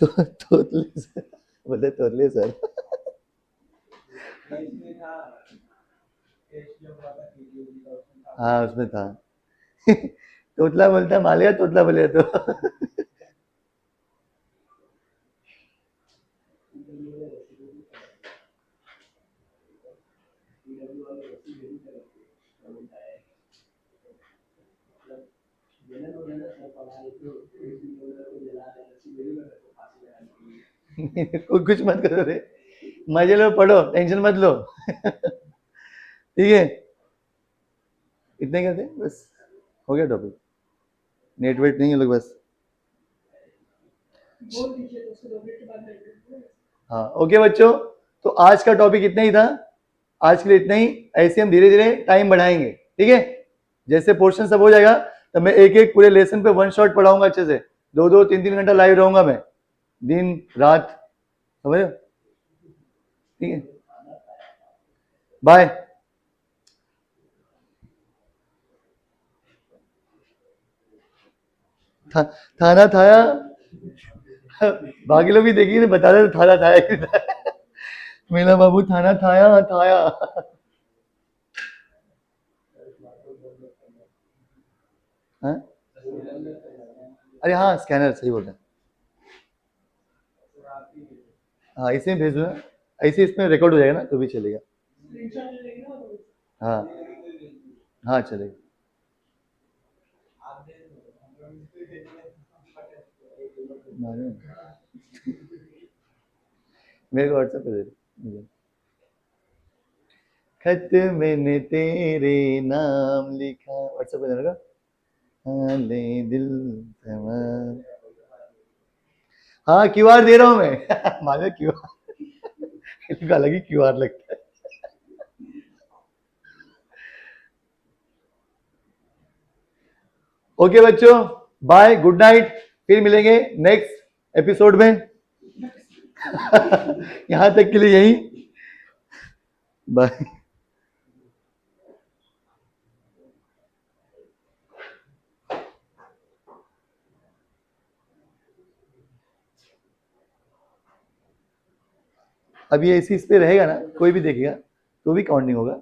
तो तोतले sir बोले, तोतले sir हाँ उसमें था। तोतला बोलता है मालेगा, तोतला बोले तो। कुछ मत करो रे, मजे लो, पढ़ो, टेंशन मत लो। ठीक है, इतने करते हैं बस, हो गया टॉपिक, नेट वेट नहीं है लोग बस। बोल दीजिए तो उसको 2 मिनट के बाद बैठ। हाँ ओके बच्चों, तो आज का टॉपिक इतना ही था, आज के लिए इतना ही। ऐसे हम धीरे धीरे टाइम बढ़ाएंगे, ठीक है। जैसे पोर्शन सब हो जाएगा तो मैं एक एक पूरे लेसन पे वन शॉट पढ़ाऊंगा अच्छे से, 2-2 3-3 घंटा लाइव रहूंगा मैं, दिन रात, समझ रहे हो? ठीक है, बाय। थाना थाया, बाकी लोग भी देखिए ना, बता रहे थाना थाया। मेरा बाबू थाना थाया थाया। हाँ? अरे हाँ स्कैनर, सही बोल रहे हैं। हाँ इसे भेज दो ना, ऐसे इसमें रिकॉर्ड हो जाएगा ना, तो भी चलेगा। स्क्रीनशॉट ले लेंगे ना तो। हाँ हाँ चलेगा। मेरे को व्हाट्सएप पे दे दे। खत मैंने तेरे नाम लिखा, व्हाट्सएप पे देने का। हाले दिल तमाम। हाँ क्यूआर दे रहा हूँ मैं। मांगा क्यूआर, इनका अलग ही क्यूआर लगता है। ओके बच्चों, बाय, गुड नाइट, फिर मिलेंगे नेक्स्ट एपिसोड में यहां तक के लिए यही बाय। अब ये इसी इस पे रहेगा ना, कोई भी देखेगा तो भी काउंट नहीं होगा।